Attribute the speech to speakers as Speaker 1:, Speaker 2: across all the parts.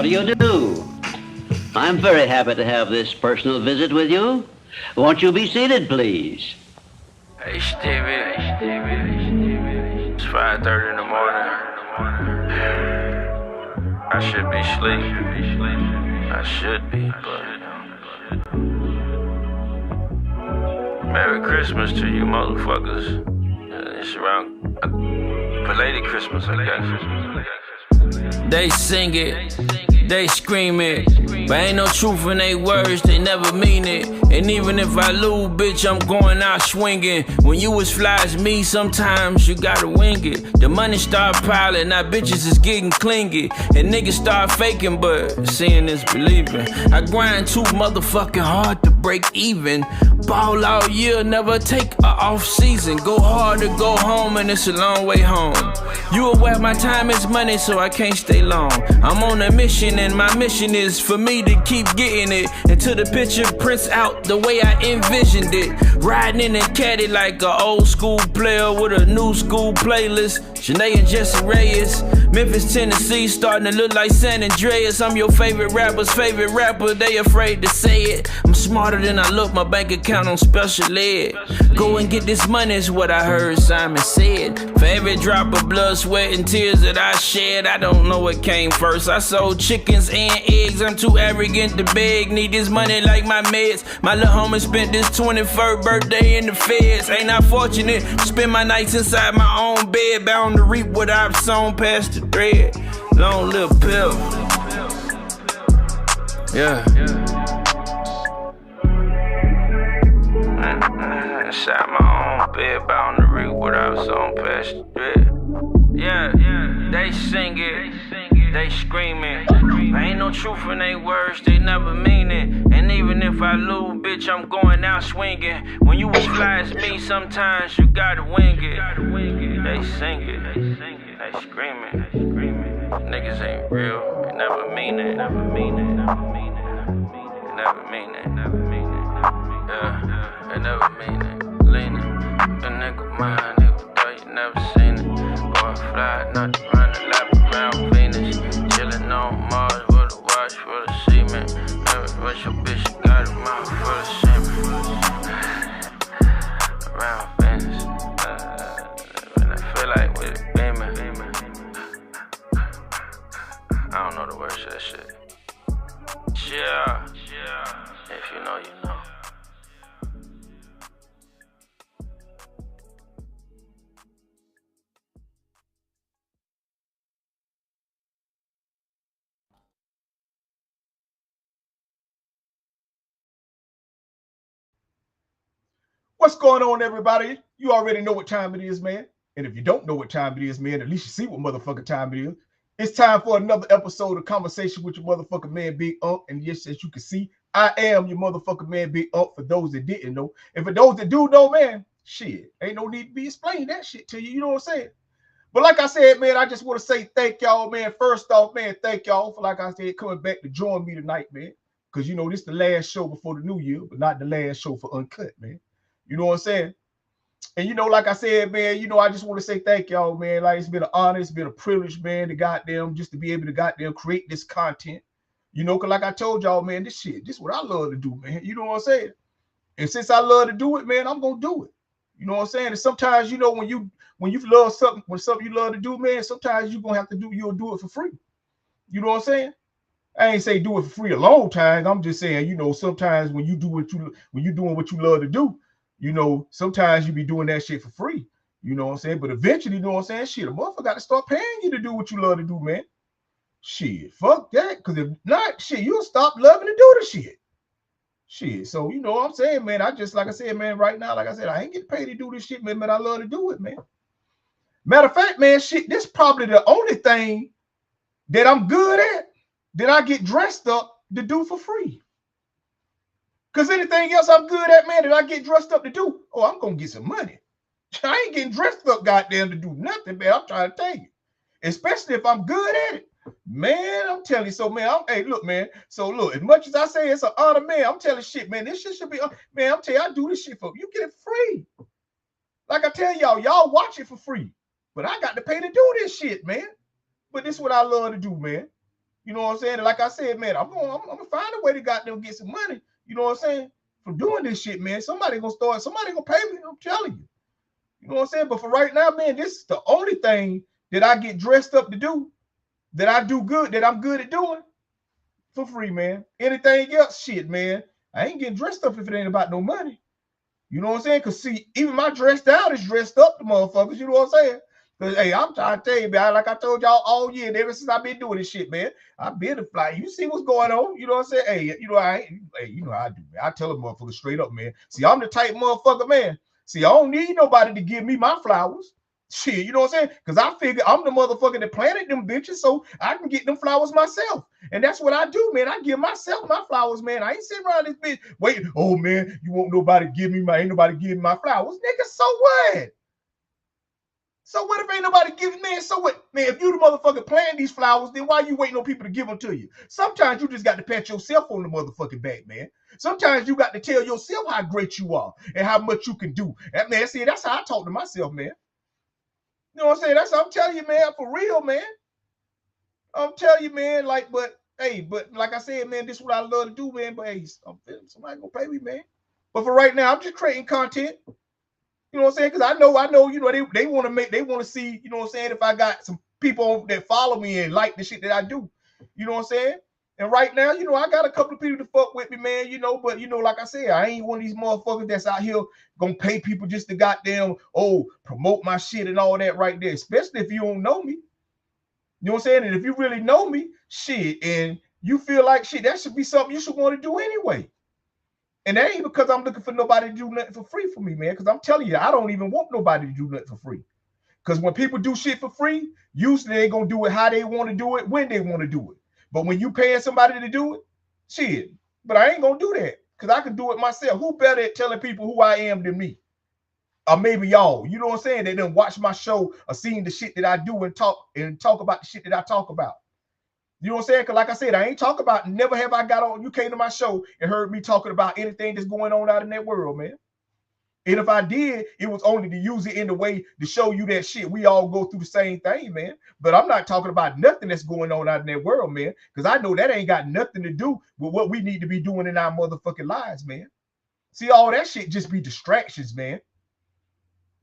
Speaker 1: How do you do? I'm very happy to have this personal visit with you. Won't you be seated, please?
Speaker 2: Hey, Stevie. It's 5:30 in the morning. I should be asleep. I should be, but... Merry Christmas to you motherfuckers. It's around... belated Christmas, I guess. They sing it, they scream it, but ain't no truth in they words, they never mean it. And even if I lose, bitch, I'm going out swinging. When you as fly as me, sometimes you gotta wing it. The money start piling, now bitches is getting clingy. And niggas start faking, but seeing is believing. I grind too motherfucking hard to break even. Ball all year, never take a off season. Go hard or go home, and it's a long way home. You aware my time is money, so I can't stay long. I'm on a mission, and my mission is for me to keep getting it until the picture prints out the way I envisioned it. Riding in a caddy like a old school player with a new school playlist. Janae and Jesse Reyes, Memphis, Tennessee, starting to look like San Andreas. I'm your favorite rapper's favorite rapper, they afraid to say it. I'm smarter than I look, my bank account on special ed. Go and get this money is what I heard Simon said. For every drop of blood, sweat, and tears that I shed, I don't know what came first. I sold chickens and eggs, I'm too arrogant to beg. Need this money like my meds. My little homie spent this 21st birthday in the feds. Ain't I fortunate? Spend my nights inside my own bed, bound to reap what I've sown past the thread. Long little pill. Yeah. Inside my own bed, bound to reap what I've sown past the thread. Yeah, they sing it, they scream it. Ain't no truth in they words, they never mean it. And even if I lose, bitch, I'm going out swinging. When you as fly as me, sometimes you gotta wing it. They sing it, they scream it. Niggas ain't real, they never mean it. Never mean it. Yeah, they never mean it. Leaning, a nigga mine, nigga thought you never seen it. Boy, fly, not to run the lap around Venus. Chillin' on Mars with a watch full of cement. Never rush your bitch, you got a mouth full of semen. Around Venus, when I feel like with it beaming. I don't know the words to that shit. Yeah, if you know, you know.
Speaker 3: What's going on, everybody? You already know what time it is, man. And if you don't know what time it is, man, at least you see what motherfucking time it is. It's time for another episode of Conversation with your motherfucking man, Big Unc. And yes, as you can see, I am your motherfucking man, Big Unc, for those that didn't know. And for those that do know, man, shit, ain't no need to be explaining that shit to you. You know what I'm saying? But like I said, man, I just want to say thank y'all, man. First off, man, thank y'all for, like I said, coming back to join me tonight, man. Because, you know, this is the last show before the new year, but not the last show for Uncut, man. You know what I'm saying? And, you know, like I said, man, you know, I just want to say thank y'all, man. Like, it's been an honor. It's been a privilege, man, to goddamn, just to be able to goddamn create this content. You know, because like I told y'all, man, this is what I love to do, man. You know what I'm saying? And since I love to do it, man, I'm going to do it. You know what I'm saying? And sometimes, you know, when you love something, when something you love to do, man, sometimes you're going to have to you'll do it for free. You know what I'm saying? I ain't say do it for free a long time. I'm just saying, you know, sometimes when you're doing what you love to do, you know, sometimes you be doing that shit for free. You know what I'm saying? But eventually, you know what I'm saying? Shit, a motherfucker got to start paying you to do what you love to do, man. Shit, fuck that. Because if not, shit, you'll stop loving to do the shit. Shit. So, you know what I'm saying, man? I just, like I said, man, right now, like I said, I ain't getting paid to do this shit, man, but I love to do it, man. Matter of fact, man, shit, this probably the only thing that I'm good at that I get dressed up to do for free. Because anything else I'm good at, man, that I get dressed up to do, oh, I'm going to get some money. I ain't getting dressed up, goddamn, to do nothing, man. I'm trying to tell you. Especially if I'm good at it. Man, I'm telling you. So, man, hey, look, man. So, look, as much as I say it's an honor, man, I'm telling shit, man. This shit should be, man, I'm telling you, I do this shit for you. Get it free. Like I tell y'all watch it for free. But I got to pay to do this shit, man. But this is what I love to do, man. You know what I'm saying? And like I said, man, I'm gonna find a way to goddamn get some money. You know what I'm saying? From doing this shit, man. Somebody gonna pay me. I'm telling you. You know what I'm saying? But for right now, man, this is the only thing that I get dressed up to do, that I do good, that I'm good at doing for free, man. Anything else, shit, man. I ain't getting dressed up if it ain't about no money. You know what I'm saying? Because see, even my dress down is dressed up to motherfuckers. You know what I'm saying? Because, hey, I'm trying to tell you, man, like I told y'all all year, and ever since I've been doing this shit, man, I've been to fly. You see what's going on? You know what I'm saying? Hey, you know, you know how I do, man. I tell a motherfucker straight up, man. See, I'm the type motherfucker, man. See, I don't need nobody to give me my flowers. Shit, you know what I'm saying? Because I figure I'm the motherfucker that planted them bitches, so I can get them flowers myself. And that's what I do, man. I give myself my flowers, man. I ain't sitting around this bitch waiting. Oh, man, you won't nobody give me ain't nobody give me my flowers. Nigga, so what? So what if ain't nobody giving, man? So what? Man, if you the motherfucker planting these flowers, then why you waiting on people to give them to you? Sometimes you just got to pat yourself on the motherfucking back, man. Sometimes you got to tell yourself how great you are and how much you can do. And man, see, that's how I talk to myself, man. You know what I'm saying? That's what I'm telling you, man, for real, man. I'm telling you, man, like, but like I said, man, this is what I love to do, man. But hey, somebody gonna pay me, man. But for right now, I'm just creating content. You know what I'm saying? Because I know, you know, they want to see, you know what I'm saying, if I got some people that follow me and like the shit that I do. You know what I'm saying? And right now, you know, I got a couple of people to fuck with me, man, you know, but, you know, like I said, I ain't one of these motherfuckers that's out here gonna pay people just to goddamn, promote my shit and all that right there, especially if you don't know me. You know what I'm saying? And if you really know me, shit, and you feel like shit, that should be something you should want to do anyway. And that ain't because I'm looking for nobody to do nothing for free for me, man, because I'm telling you, I don't even want nobody to do nothing for free. Because when people do shit for free, usually they're going to do it how they want to do it, when they want to do it. But when you paying somebody to do it, shit, but I ain't going to do that because I can do it myself. Who better at telling people who I am than me? Or maybe y'all, you know what I'm saying? They done watch my show or seen the shit that I do and talk about the shit that I talk about. You know what I'm saying? Because like I said, I ain't talk about, never have I got on, you came to my show and heard me talking about anything that's going on out in that world, man. And if I did, it was only to use it in the way to show you that shit. We all go through the same thing, man. But I'm not talking about nothing that's going on out in that world, man. Because I know that ain't got nothing to do with what we need to be doing in our motherfucking lives, man. See, all that shit just be distractions, man.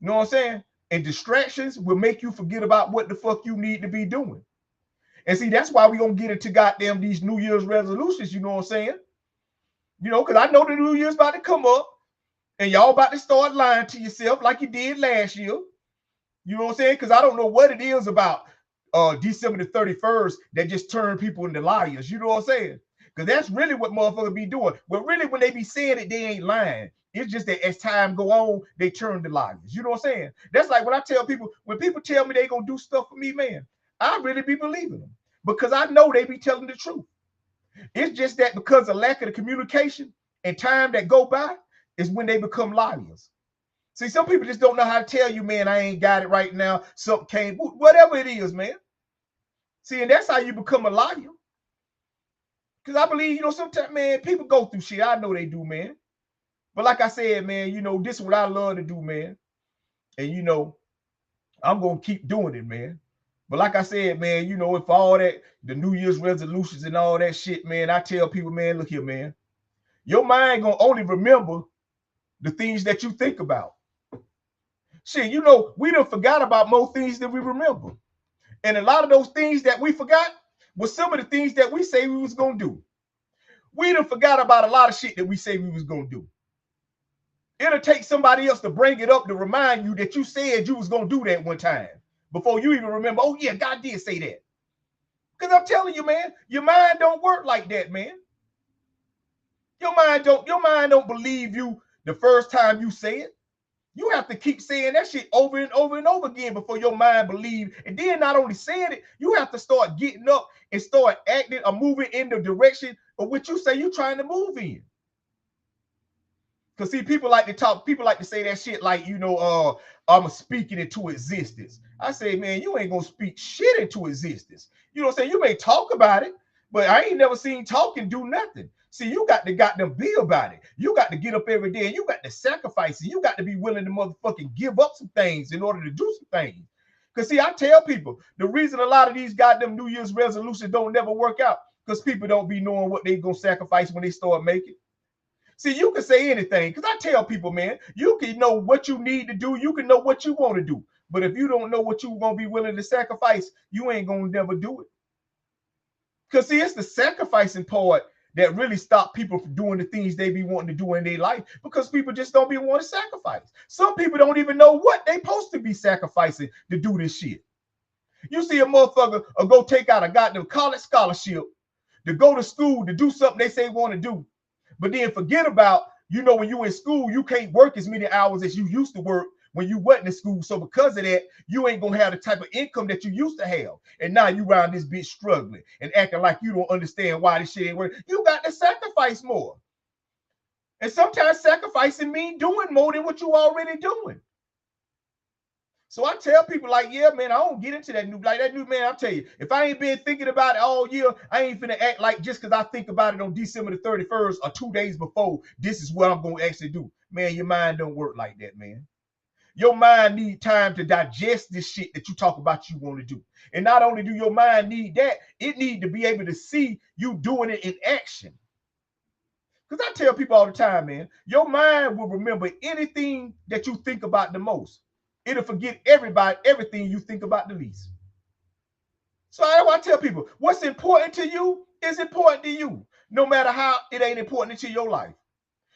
Speaker 3: You know what I'm saying? And distractions will make you forget about what the fuck you need to be doing. And see, that's why we gonna get into goddamn these New Year's resolutions, you know what I'm saying? You know, because I know the New Year's about to come up and y'all about to start lying to yourself like you did last year. You know what I'm saying? Because I don't know what it is about December the 31st that just turn people into liars. You know what I'm saying? Because that's really what motherfuckers be doing. Well, really, when they be saying it, they ain't lying. It's just that as time go on, they turn to liars. You know what I'm saying? That's like when I tell people, when people tell me they gonna do stuff for me, man, I really be believing them because I know they be telling the truth. It's just that because of lack of the communication and time that go by is when they become liars. See, some people just don't know how to tell you, man, I ain't got it right now. Something came, whatever it is, man. See, and that's how you become a liar. Because I believe, you know, sometimes, man, people go through shit. I know they do, man. But like I said, man, you know, this is what I love to do, man. And, you know, I'm going to keep doing it, man. But like I said, man, you know, if all that, the New Year's resolutions and all that shit, man, I tell people, man, look here, man. Your mind going to only remember the things that you think about. Shit, you know, we done forgot about more things than we remember. And a lot of those things that we forgot was some of the things that we say we was going to do. We done forgot about a lot of shit that we say we was going to do. It'll take somebody else to bring it up to remind you that you said you was going to do that one time before you even remember, oh yeah, God did say that. Because I'm telling you, man, your mind don't work like that, man. Your mind don't believe you the first time you say it. You have to keep saying that shit over and over and over again before your mind believes. And then not only saying it, you have to start getting up and start acting or moving in the direction of what you say you're trying to move in. Because see, people like to say that shit like, you know, I'm speaking into existence. I say, man, you ain't gonna speak shit into existence. You know what I'm saying? You may talk about it, but I ain't never seen talk and do nothing. See, you got to be about it. You got to get up every day and you got to sacrifice it. You got to be willing to motherfucking give up some things in order to do some things. Because see, I tell people the reason a lot of these goddamn New Year's resolutions don't never work out because people don't be knowing what they gonna sacrifice when they start making. See, you can say anything because I tell people, man, you can know what you need to do, you can know what you want to do, but if you don't know what you're gonna be willing to sacrifice, you ain't gonna never do it. Because see, it's the sacrificing part that really stop people from doing the things they be wanting to do in their life because people just don't be wanting to sacrifice. Some people don't even know what they supposed to be sacrificing to do this shit. You see a motherfucker go take out a goddamn college scholarship to go to school to do something they say want to do, but then forget about, when you in school, you can't work as many hours as you used to work when you wasn't in school. So because of that, you ain't gonna have the type of income that you used to have. And now you around this bitch struggling and acting like you don't understand why this shit ain't working. You got to sacrifice more. And sometimes sacrificing means doing more than what you already doing. So I tell people like, yeah, man, I don't get into that new, man, I'll tell you, if I ain't been thinking about it all year, I ain't finna act like just because I think about it on December the 31st or 2 days before, this is what I'm going to actually do. Man, your mind don't work like that, man. Your mind need time to digest this shit that you talk about you want to do. And not only do your mind need that, it need to be able to see you doing it in action. Because I tell people all the time, man, your mind will remember anything that you think about the most. It'll forget everything you think about the least. So I tell people, what's important to you is important to you, no matter how it ain't important to your life.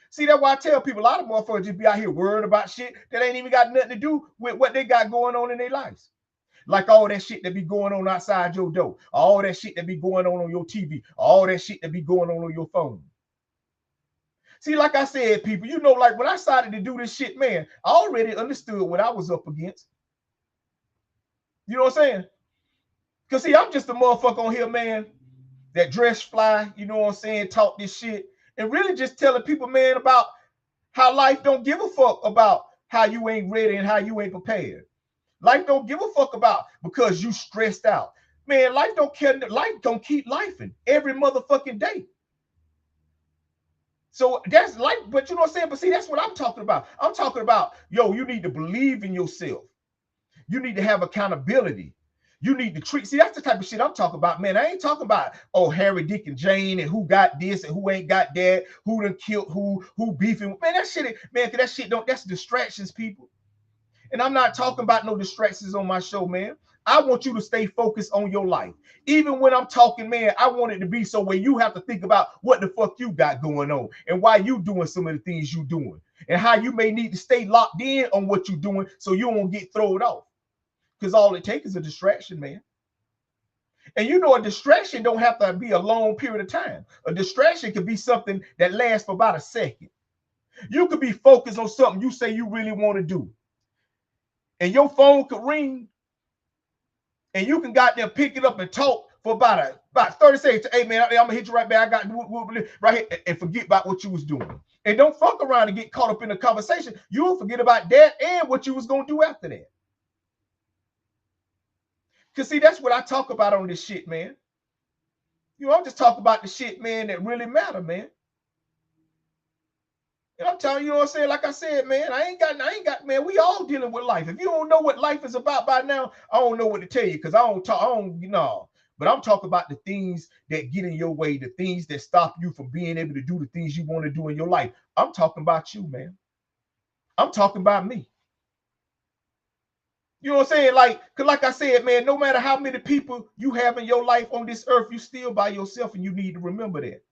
Speaker 3: See, that's why I tell people, a lot of motherfuckers just be out here worrying about shit that ain't even got nothing to do with what they got going on in their lives. Like all that shit that be going on outside your door, all that shit that be going on your TV, all that shit that be going on your phone. See, like I said, people, like when I started to do this shit, man, I already understood what I was up against. You know what I'm saying? Because see, I'm just a motherfucker on here, man, that dress fly, you know what I'm saying, talk this shit, and really just telling people, man, about how life don't give a fuck about how you ain't ready and how you ain't prepared. Life don't give a fuck about because you stressed out. Man, life don't care. Life don't keep lifing every motherfucking day. So that's life, but you know what I'm saying? But see, that's what I'm talking about. I'm talking about, you need to believe in yourself. You need to have accountability. You need to treat, see, that's the type of shit I'm talking about, man. I ain't talking about, Harry, Dick, and Jane, and who got this and who ain't got that, who done killed who beefing. Man, that shit, man, that shit that's distractions, people. And I'm not talking about no distractions on my show, man. I want you to stay focused on your life. Even when I'm talking, man, I want it to be so where you have to think about what the fuck you got going on and why you doing some of the things you doing and how you may need to stay locked in on what you're doing so you won't get thrown off. Because all it takes is a distraction, man. And a distraction don't have to be a long period of time. A distraction could be something that lasts for about a second. You could be focused on something you say you really want to do. And your phone could ring and you can goddamn pick it up and talk for about 30 seconds. Hey, man, I'm going to hit you right back. I got right here and forget about what you was doing. And don't fuck around and get caught up in the conversation. You'll forget about that and what you was going to do after that. Because, see, that's what I talk about on this shit, man. I'm just talking about the shit, man, that really matter, man. And I'm telling you, what I'm saying? Like I said, man, I ain't got, man, we all dealing with life. If you don't know what life is about by now, I don't know what to tell you because but I'm talking about the things that get in your way, the things that stop you from being able to do the things you want to do in your life. I'm talking about you, man. I'm talking about me. You know what I'm saying? Like I said, man, no matter how many people you have in your life on this earth, you still by yourself, and you need to remember that.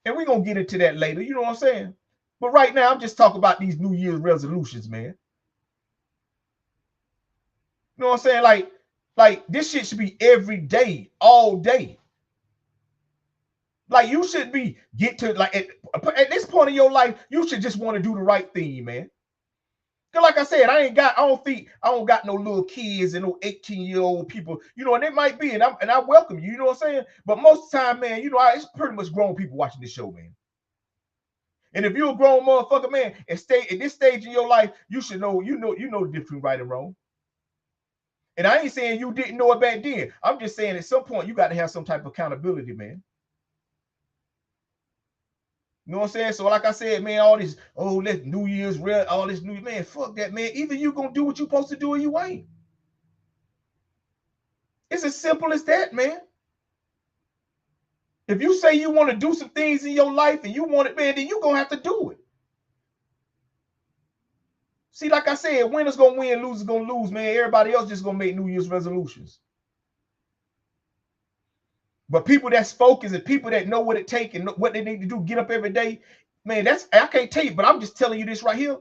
Speaker 3: And we're going to get into that later. You know what I'm saying? But right now, I'm just talking about these New Year's resolutions, man. You know what I'm saying? Like this shit should be every day, all day. Like you should be at this point in your life, you should just want to do the right thing, man. Cause like I said, I don't got no little kids and no 18-year-old people, and it might be, and I welcome you, you know what I'm saying? But most of the time, man, it's pretty much grown people watching this show, man. And if you're a grown motherfucker, man, and stay at this stage in your life, you should know, you know the difference between right and wrong. And I ain't saying you didn't know it back then. I'm just saying at some point you got to have some type of accountability, man. You know what I'm saying? So like I said, man, all this, let's New Year's, all this new, man, fuck that, man. Either you gonna do what you supposed to do or you ain't. It's as simple as that, man. If you say you want to do some things in your life and you want it, man, then you're going to have to do it. See, like I said, winners going to win, losers going to lose, man. Everybody else just going to make New Year's resolutions. But people that's focused and people that know what it takes and what they need to do, get up every day, man, I can't tell you, but I'm just telling you this right here.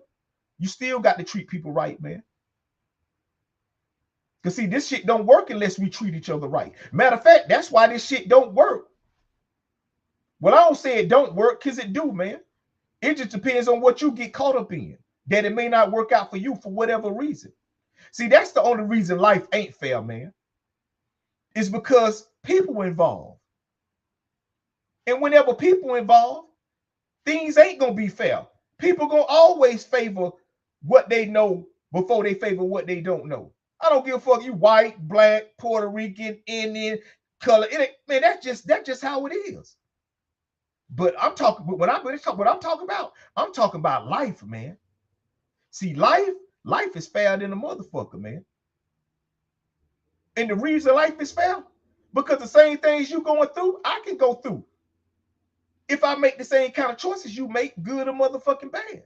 Speaker 3: You still got to treat people right, man. Because see, this shit don't work unless we treat each other right. Matter of fact, that's why this shit don't work. Well, I don't say it don't work because it do, man. It just depends on what you get caught up in, that it may not work out for you for whatever reason. See, that's the only reason life ain't fair, man. It's because people involved. And whenever people involved, things ain't going to be fair. People going to always favor what they know before they favor what they don't know. I don't give a fuck you white, black, Puerto Rican, Indian, color. Man, that's just how it is. But I'm talking, but what I'm talking about, I'm talking about life, man. See, life is fair than a motherfucker, man. And the reason life is fair, because the same things you going through, I can go through. If I make the same kind of choices you make, good or motherfucking bad.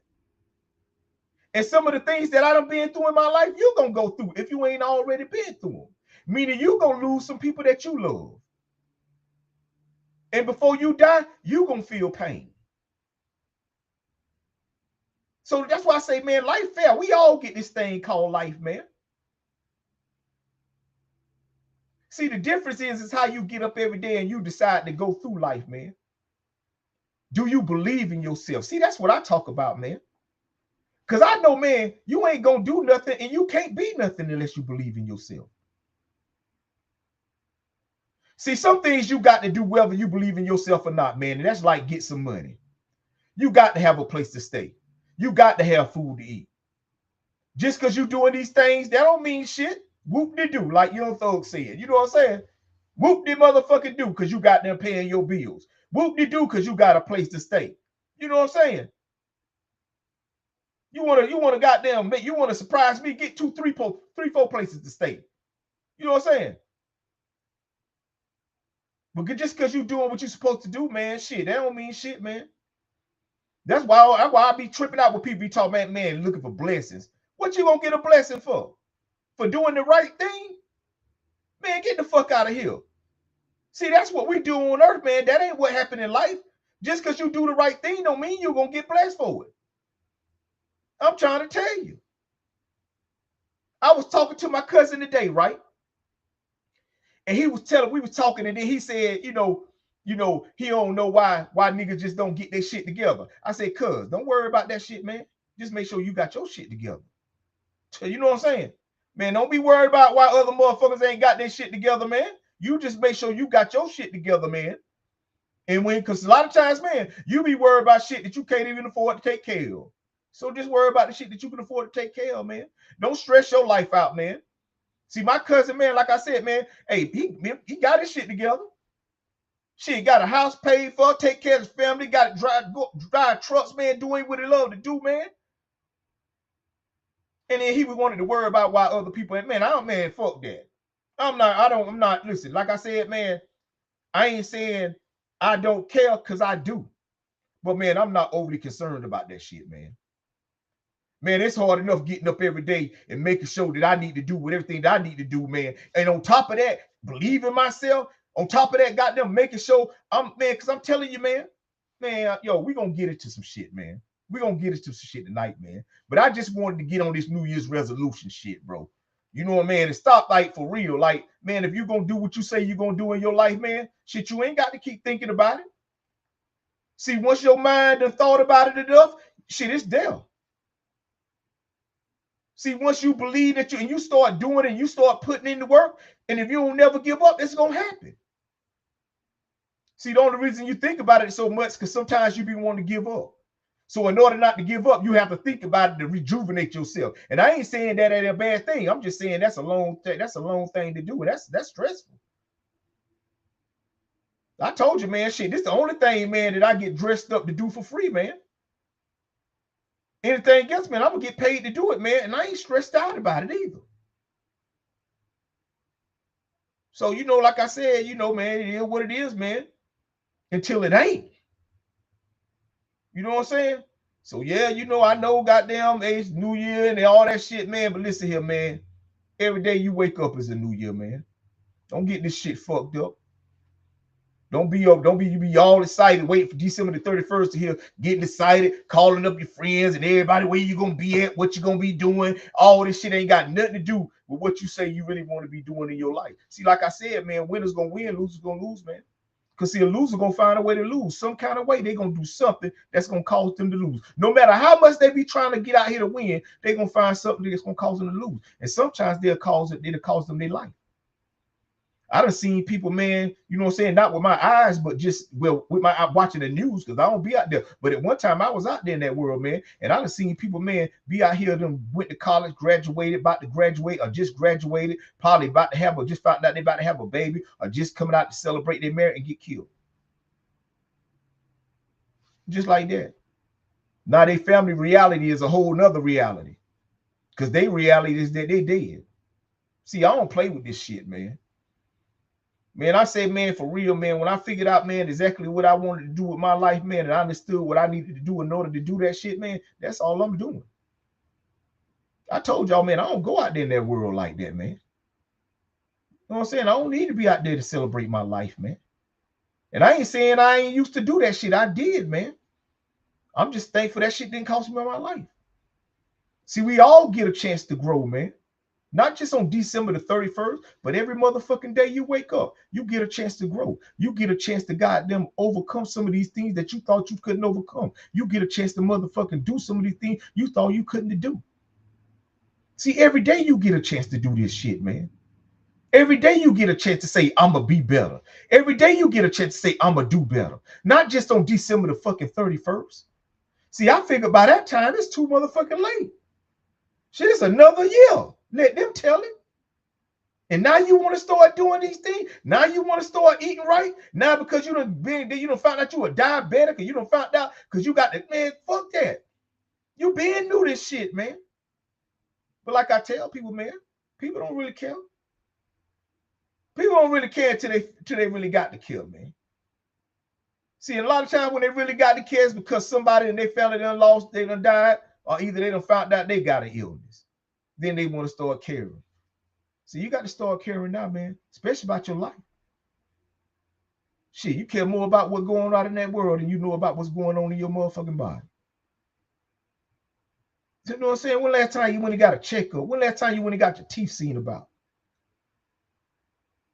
Speaker 3: And some of the things that I done been through in my life, you're going to go through if you ain't already been through them. Meaning you're going to lose some people that you love. And before you die, you're going to feel pain. So that's why I say, man, life fair. We all get this thing called life, man. See, the difference is how you get up every day and you decide to go through life, man. Do you believe in yourself? See, that's what I talk about, man. Because I know, man, you ain't going to do nothing and you can't be nothing unless you believe in yourself. See, some things you got to do whether you believe in yourself or not, man. And that's like get some money. You got to have a place to stay. You got to have food to eat. Just because you're doing these things, that don't mean shit. Whoop-de-doo, like Young Thug said. You know what I'm saying? Whoop-de-motherfucking do because you got them paying your bills. Whoop-de-do because you got a place to stay. You know what I'm saying? You want to goddamn, you want to surprise me, get 2, 3, 4 places to stay. You know what I'm saying? But just because you're doing what you're supposed to do, man, shit, that don't mean shit, man. That's why I be tripping out when people be talking, man, looking for blessings. What you gonna get a blessing for? For doing the right thing? Man, get the fuck out of here. See, that's what we do on earth, man. That ain't what happened in life. Just because you do the right thing don't mean you're gonna get blessed for it. I'm trying to tell you. I was talking to my cousin today, right? And we was talking, and then he said, you know, he don't know why niggas just don't get their shit together. I said, cuz, don't worry about that shit, man. Just make sure you got your shit together. You know what I'm saying? Man, don't be worried about why other motherfuckers ain't got their shit together, man. You just make sure you got your shit together, man. And because a lot of times, man, you be worried about shit that you can't even afford to take care of. So just worry about the shit that you can afford to take care of, man. Don't stress your life out, man. See, my cousin, man, like I said, man, hey, he got his shit together. Shit, got a house paid for, take care of his family, got to drive trucks, man, doing what he love to do, man. And then he was wanting to worry about why other people, man, fuck that. I'm not, listen, like I said, man, I ain't saying I don't care because I do. But, man, I'm not overly concerned about that shit, man. Man, it's hard enough getting up every day and making sure that I need to do with everything that I need to do, man. And on top of that, believe in myself. On top of that, goddamn, making sure because I'm telling you, man, yo, we gonna get into some shit, man. We gonna get into some shit tonight, man. But I just wanted to get on this New Year's resolution shit, bro. You know what, man? And stop, like, for real. Like, man, if you're gonna do what you say you're gonna do in your life, man, shit, you ain't got to keep thinking about it. See, once your mind done thought about it enough, shit, it's there. See, once you believe that you start doing it and you start putting in the work, and if you don't never give up, it's gonna happen. See, the only reason you think about it so much because sometimes you be wanting to give up. So in order not to give up, you have to think about it to rejuvenate yourself. And I ain't saying that ain't a bad thing. I'm just saying that's a long thing to do. And that's stressful. I told you, man, shit, this is the only thing, man, that I get dressed up to do for free, man. Anything else, man, I'm gonna get paid to do it, man, and I ain't stressed out about it either. So, like I said, man, it is what it is, man. Until it ain't. You know what I'm saying? So, yeah, I know goddamn it's New Year and all that shit, man. But listen here, man. Every day you wake up is a new year, man. Don't get this shit fucked up. Don't be all excited, waiting for December the 31st to hear, getting excited, calling up your friends and everybody, where you gonna be at, what you gonna be doing. All this shit ain't got nothing to do with what you say you really want to be doing in your life. See, like I said, man, winners gonna win, losers gonna lose, man. Because see, a loser gonna find a way to lose. Some kind of way they gonna do something that's gonna cause them to lose. No matter how much they be trying to get out here to win, they gonna find something that's gonna cause them to lose. And sometimes it'll cause them their life. I done seen people, man, you know what I'm saying, not with my eyes, but just with my watching the news, because I don't be out there. But at one time I was out there in that world, man, and I done seen people, man, be out here, them went to college, graduated, about to graduate, or just graduated, probably about to have, or just found out they about to have a baby, or just coming out to celebrate their marriage and get killed. Just like that. Now their family reality is a whole nother reality, because their reality is that they dead. See, I don't play with this shit, man. Man, I say, man, for real, man, when I figured out, man, exactly what I wanted to do with my life, man, and I understood what I needed to do in order to do that shit, man, that's all I'm doing. I told y'all, man, I don't go out there in that world like that, man. You know what I'm saying? I don't need to be out there to celebrate my life, man. And I ain't saying I ain't used to do that shit. I did, man. I'm just thankful that shit didn't cost me my life. See, we all get a chance to grow, man. Not just on December the 31st, but every motherfucking day you wake up, you get a chance to grow. You get a chance to goddamn overcome some of these things that you thought you couldn't overcome. You get a chance to motherfucking do some of these things you thought you couldn't do. See, every day you get a chance to do this shit, man. Every day you get a chance to say, I'ma be better. Every day you get a chance to say, I'ma do better. Not just on December the fucking 31st. See, I figured by that time, it's too motherfucking late. Shit, it's another year. Let them tell it. And now you want to start doing these things. Now you want to start eating right. Now because you done found out you a diabetic, or you done found out because you got the, man, fuck that. You been new this shit, man. But like I tell people, man, people don't really care. People don't really care until they really got to kill, man. See, a lot of times when they really got to care, it's because somebody in their family done lost, they done died, or either they done found out they got an illness. Then they want to start caring. So you got to start caring now, man, especially about your life. Shit, you care more about what's going on in that world than you know about what's going on in your motherfucking body. You know what I'm saying? When last time you went and got a checkup? When last time you went and got your teeth seen about?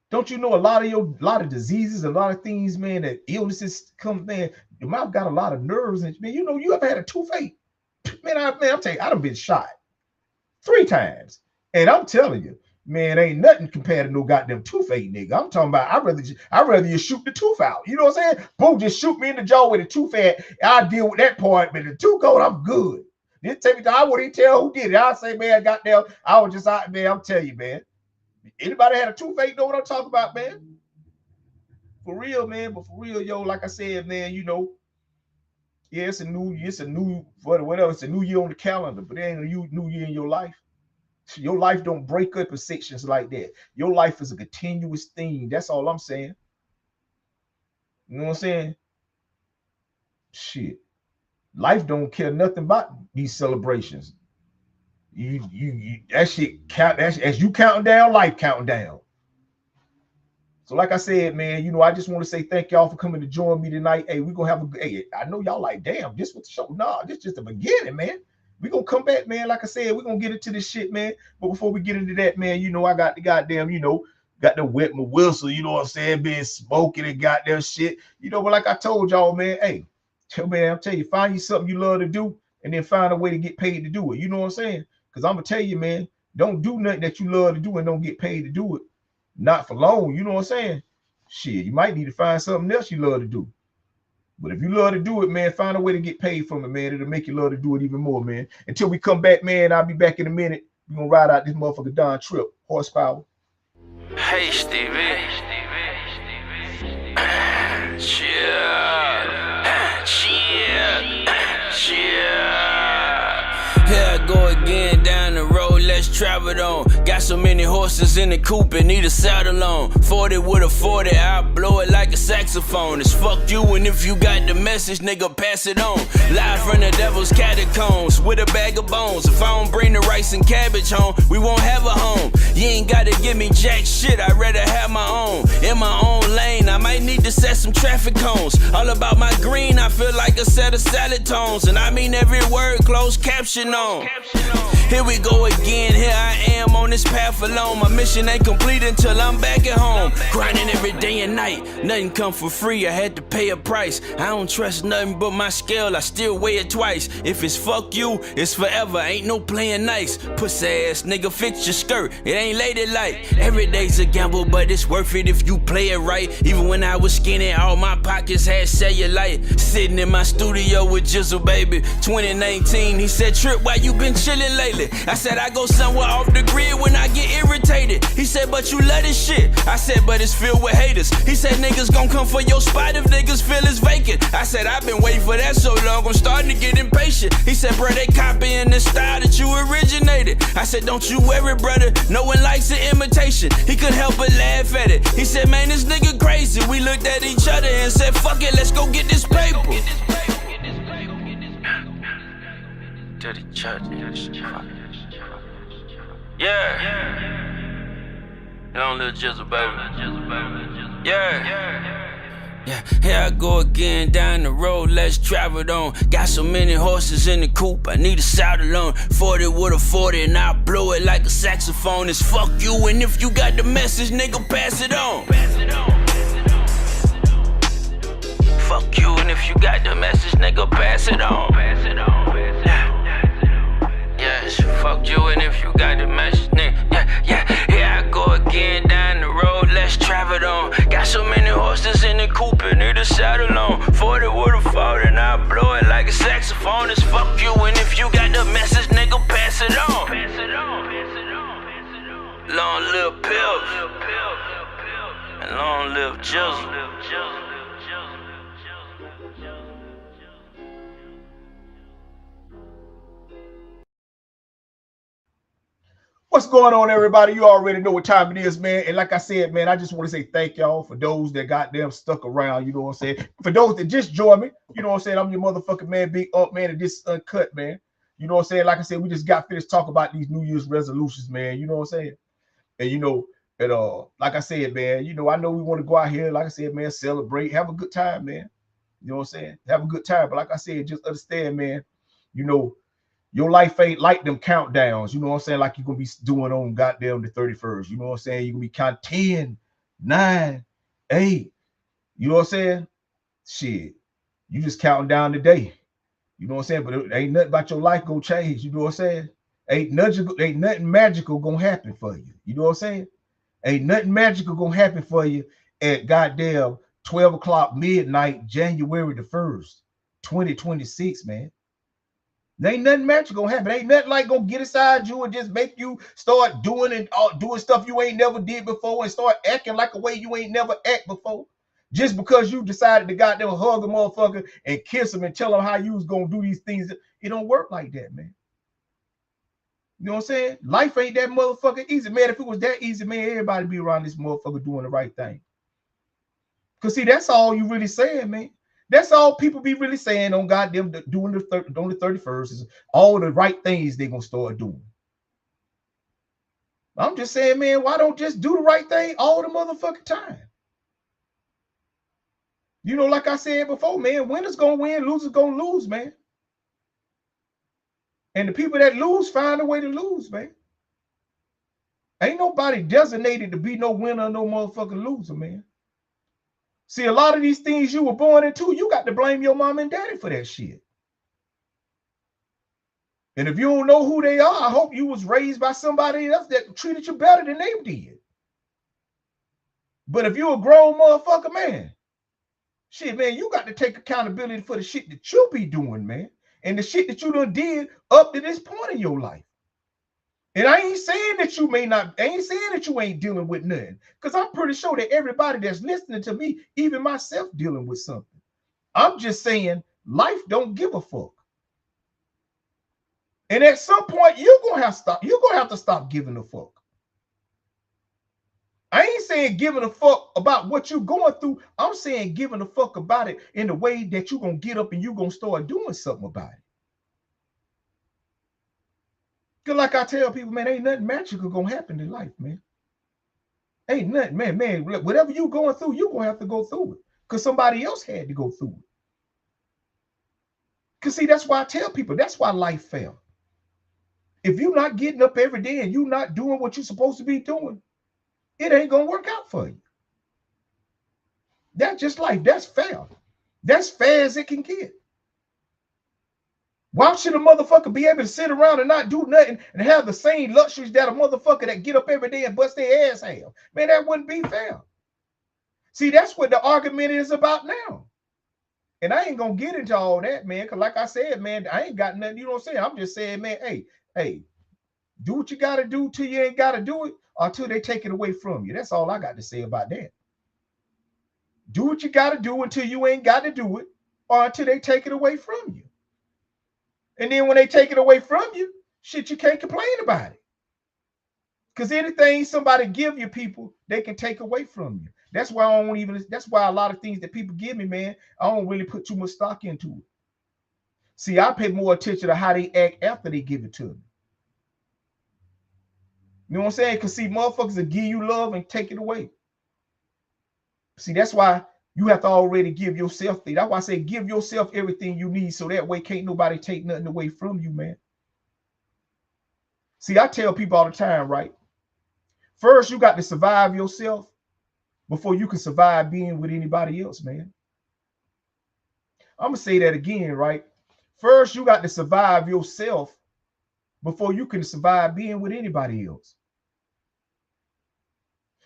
Speaker 3: Don't you know a lot of diseases, a lot of things, man, that illnesses come, man, your mouth got a lot of nerves, and man, you ever had a toothache? Man, I'm telling you, I done been shot 3 times. And I'm telling you, man, ain't nothing compared to no goddamn toothache, nigga. I'm talking about, I'd rather you shoot the tooth out. You know what I'm saying? Boom, just shoot me in the jaw with a tooth at. I'll deal with that part, but the tooth cold, I'm good. Then take me to, I wouldn't even tell who did it. I'll say, man, goddamn, I was just out, man, I'm telling you, man. Anybody had a toothache know what I'm talking about, man? For real, man, but for real, yo, like I said, man, yeah, it's a new year on the calendar, but it ain't a new year in your life. Your life don't break up in sections like that. Your life is a continuous thing. That's all I'm saying. You know what I'm saying? Shit. Life don't care nothing about these celebrations. You that shit count. As you counting down, life counting down. So like I said, man, I just want to say thank y'all for coming to join me tonight. Hey, we're going to have I know y'all like, damn, this was the show. Nah, this just the beginning, man. We're going to come back, man. Like I said, we're going to get into this shit, man. But before we get into that, man, I got the goddamn, got to wet my whistle, you know what I'm saying, being smoking and goddamn shit. But like I told y'all, man, hey, man, I'm telling you, find you something you love to do and then find a way to get paid to do it. You know what I'm saying? Because I'm going to tell you, man, don't do nothing that you love to do and don't get paid to do it. Not for long, you know what I'm saying? Shit, you might need to find something else you love to do. But if you love to do it, man, find a way to get paid from it, man. It'll make you love to do it even more, man. Until we come back, man, I'll be back in a minute. We're going to ride out this motherfucker Don Trip. Horsepower.
Speaker 2: Hey, Stevie. Here I go again down the road, let's travel on. Got so many horses in the coupe and need a saddle on. 40 with a 40, I blow it like a saxophone. It's fuck you, and if you got the message, nigga, pass it on. Live from the devil's catacombs with a bag of bones. If I don't bring the rice and cabbage home, we won't have a home. You ain't gotta give me jack shit, I'd rather have my own. In my own lane, I might need to set some traffic cones. All about my green, I feel like a set of salad tones. And I mean every word, closed caption on. Here we go again, here I am on this path alone. My mission ain't complete until I'm back at home. Grinding every day and night, nothing come for free, I had to pay a price. I don't trust nothing but my scale, I still weigh it twice. If it's fuck you, it's forever, ain't no playing nice. Pussy ass nigga, fix your skirt, it ain't ladylike. Every day's a gamble, but it's worth it if you play it right. Even when I was skinny, all my pockets had cellulite. Sitting in my studio with Jizzle, baby, 2019, he said, Trip, why you been chillin' lately? I said, I go somewhere off the grid when I get irritated. He said, but you love this shit. I said, but it's filled with haters. He said, niggas gon' come for your spot if niggas feel it's vacant. I said, I've been waiting for that so long, I'm starting to get impatient. He said, bro, they copying the style that you originated. I said, don't you worry, brother, no one likes an imitation. He couldn't help but laugh at it. He said, man, this nigga crazy. We looked at each other and said, fuck it, let's go get this paper. Dirty church. Yeah. Long little Jizzle, baby. Yeah, here I go again down the road, let's travel it on. Got so many horses in the coupe, I need a saddle on. 40 with a 40 and I'll blow it like a saxophone. It's fuck you, and if you got the message, nigga, pass it on. Fuck you, and if you got the message, nigga, pass it on. Yes, fuck you, and if you got the message, nigga, yeah. Here I go again down the road, let's travel it on. Got so many horses in the coupe, and need a saddle on. 40 with a 40, and I blow it like a saxophone. It's fuck you, and if you got the message, nigga, pass it on. Long live Pills, and long live Jizzle.
Speaker 3: What's going on, everybody? You already know what time it is, man. And like I said, man, I just want to say thank y'all for those that got them stuck around. You know what I'm saying? For those that just joined me, you know what I'm saying? I'm your motherfucking man, Big Unc, man, and this is Uncut, man. You know what I'm saying? Like I said, we just got finished talking about these New Year's resolutions, man. You know what I'm saying? And you know, and like I said, man, you know, I know we want to go out here, like I said, man, celebrate, have a good time, man. You know what I'm saying? Have a good time. But like I said, just understand, man, you know, your life ain't like them countdowns, you know what I'm saying? Like you're going to be doing on goddamn the 31st, you know what I'm saying? You're going to be counting 10, 9, 8, you know what I'm saying? Shit, you just counting down the day, you know what I'm saying? But it ain't nothing about your life going to change, you know what I'm saying? Ain't nothing magical going to happen for you, you know what I'm saying? Ain't nothing magical going to happen for you at goddamn 12 o'clock midnight, January the 1st, 2026, man. There ain't nothing magical gonna happen. Ain't nothing like gonna get inside you and just make you start doing stuff you ain't never did before and start acting like a way you ain't never act before. Just because you decided to goddamn hug a motherfucker and kiss him and tell him how you was gonna do these things. It don't work like that, man. You know what I'm saying? Life ain't that motherfucking easy, man. If it was that easy, man, everybody be around this motherfucker doing the right thing. Cause see, that's all you really saying, man. That's all people be really saying on goddamn doing the 31st is all the right things they're gonna start doing. I'm just saying, man, why don't just do the right thing all the motherfucking time? You know, like I said before, man, winners gonna win, losers gonna lose, man. And the people that lose find a way to lose, man. Ain't nobody designated to be no winner or no motherfucking loser, man. See, a lot of these things you were born into, you got to blame your mom and daddy for that shit. And if you don't know who they are, I hope you was raised by somebody else that treated you better than they did. But if you're a grown motherfucker, man, shit, man, you got to take accountability for the shit that you be doing, man. And the shit that you done did up to this point in your life. And I ain't saying that you ain't dealing with nothing. Because I'm pretty sure that everybody that's listening to me, even myself, dealing with something. I'm just saying life don't give a fuck. And at some point, you're gonna have to stop giving a fuck. saying giving a fuck about what you're going through. I'm saying giving a fuck about it in the way that you're going to get up and you're going to start doing something about it. Because like I tell people, man, ain't nothing magical going to happen in life, man. Ain't nothing, man. Whatever you're going through, you're going to have to go through it. Because somebody else had to go through it. Because see, that's why I tell people, that's why life fails. If you're not getting up every day and you're not doing what you're supposed to be doing, it ain't going to work out for you. That's just life. That's fair. That's fair as it can get. Why should a motherfucker be able to sit around and not do nothing and have the same luxuries that a motherfucker that get up every day and bust their ass have? Man, that wouldn't be fair. See, that's what the argument is about now. And I ain't going to get into all that, man, because like I said, man, I ain't got nothing, you know what I'm saying? I'm just saying, man, hey, do what you got to do till you ain't got to do it or till they take it away from you. That's all I got to say about that. Do what you got to do until you ain't got to do it or until they take it away from you. And then when they take it away from you, shit, you can't complain about it. Because anything somebody give you, people, they can take away from you. That's why that's why a lot of things that people give me, man, I don't really put too much stock into it. See, I pay more attention to how they act after they give it to me. You know what I'm saying? Because see, motherfuckers will give you love and take it away. See, that's why you have to already give yourself things. That's why I say give yourself everything you need so that way can't nobody take nothing away from you, man. See, I tell people all the time, right? First, you got to survive yourself before you can survive being with anybody else, man. I'm going to say that again, right? First, you got to survive yourself before you can survive being with anybody else.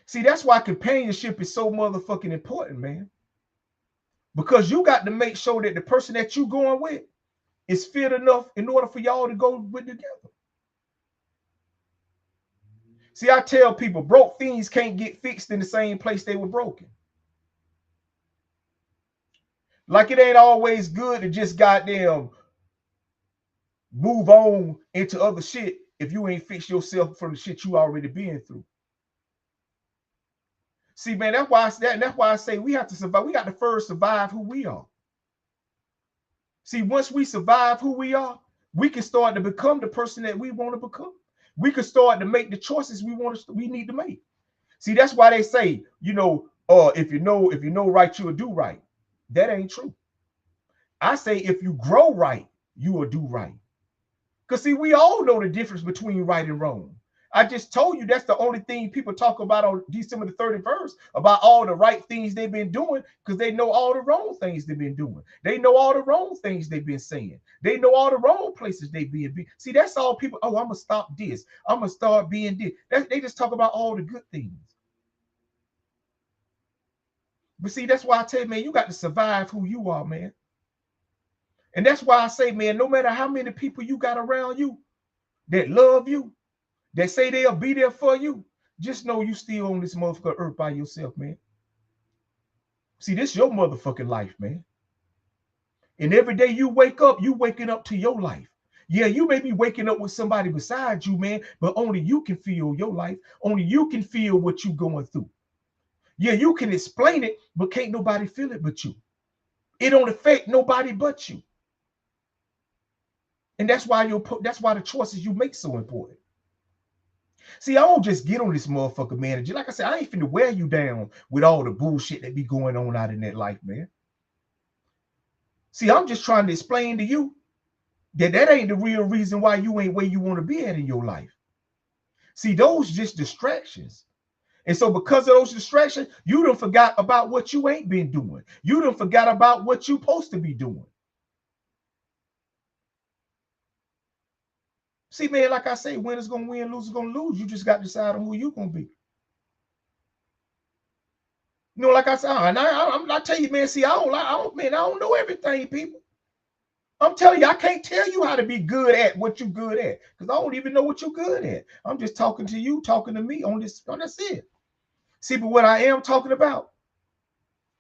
Speaker 3: See, that's why companionship is so motherfucking important, man. Because you got to make sure that the person that you're going with is fit enough in order for y'all to go with together. See, I tell people broke things can't get fixed in the same place they were broken. Like it ain't always good to just goddamn move on into other shit if you ain't fixed yourself from the shit you already been through. See, man, that's why I say we have to survive. We got to first survive who we are. See, once we survive who we are, we can start to become the person that we want to become. We can start to make the choices we need to make. See, that's why they say, if you know right, you'll do right. That ain't true. I say if you grow right, you will do right. Because see, we all know the difference between right and wrong. I just told you that's the only thing people talk about on December the 31st, about all the right things they've been doing, because they know all the wrong things they've been doing. They know all the wrong things they've been saying. They know all the wrong places they've been. See, that's all people, I'm going to stop this. I'm going to start being this. They just talk about all the good things. But see, that's why I tell you, man, you got to survive who you are, man. And that's why I say, man, no matter how many people you got around you that love you, that say they'll be there for you, just know you still on this motherfucking earth by yourself, man. See, this is your motherfucking life, man. And every day you wake up, you waking up to your life. Yeah, you may be waking up with somebody beside you, man, but only you can feel your life. Only you can feel what you're going through. Yeah, you can explain it, but can't nobody feel it but you. It don't affect nobody but you. And that's why the choices you make so important. See, I don't just get on this motherfucker, man. Like I said, I ain't finna wear you down with all the bullshit that be going on out in that life, man. See, I'm just trying to explain to you that ain't the real reason why you ain't where you want to be at in your life. See, those just distractions. And so because of those distractions, you done forgot about what you ain't been doing. You done forgot about what you supposed to be doing. See, man, like I say, winners gonna win, losers gonna lose. You just got to decide on who you gonna be. Like I said, I tell you, man. See, I don't know everything, people. I'm telling you, I can't tell you how to be good at what you're good at, because I don't even know what you're good at. I'm just talking to you, talking to me on this. That's it. See, but what I am talking about,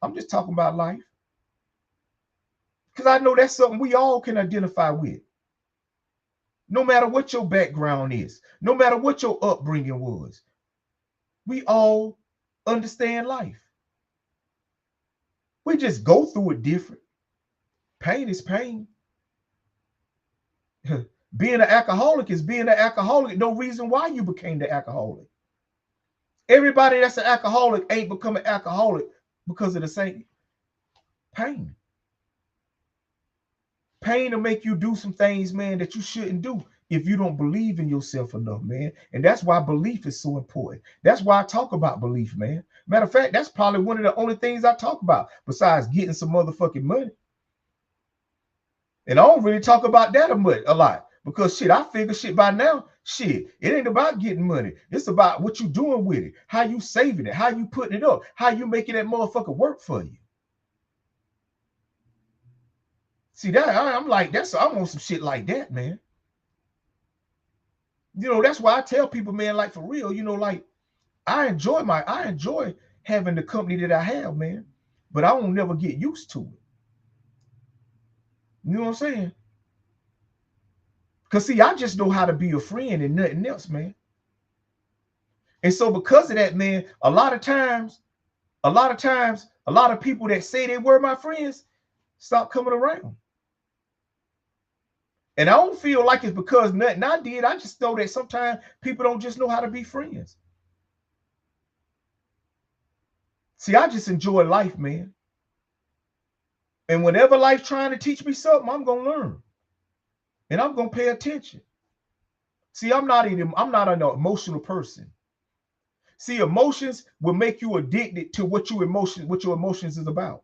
Speaker 3: I'm just talking about life, because I know that's something we all can identify with. No matter what your background is, no matter what your upbringing was, we all understand life. We just go through it different. Pain is pain. Being an alcoholic is being an alcoholic. No reason why you became the alcoholic. Everybody that's an alcoholic ain't become an alcoholic because of the same pain. Pain will make you do some things, man, that you shouldn't do if you don't believe in yourself enough, man. And that's why belief is so important. That's why I talk about belief, man. Matter of fact, that's probably one of the only things I talk about besides getting some motherfucking money. And I don't really talk about that a lot because shit, I figure shit by now, shit, it ain't about getting money. It's about what you doing with it, how you saving it, how you putting it up, how you making that motherfucker work for you. See that I'm like, I'm on some shit like that, man. You know, that's why I tell people, man, like for real, you know, like I enjoy having the company that I have, man, but I won't never get used to it. You know what I'm saying? Because see, I just know how to be a friend and nothing else, man. And so because of that, man, a lot of times, a lot of people that say they were my friends stop coming around. And I don't feel like it's because nothing I did. I just know that sometimes people don't just know how to be friends. See, I just enjoy life, man. And whenever life's trying to teach me something, I'm going to learn. And I'm going to pay attention. See, I'm not an emotional person. See, emotions will make you addicted to what your emotions is about.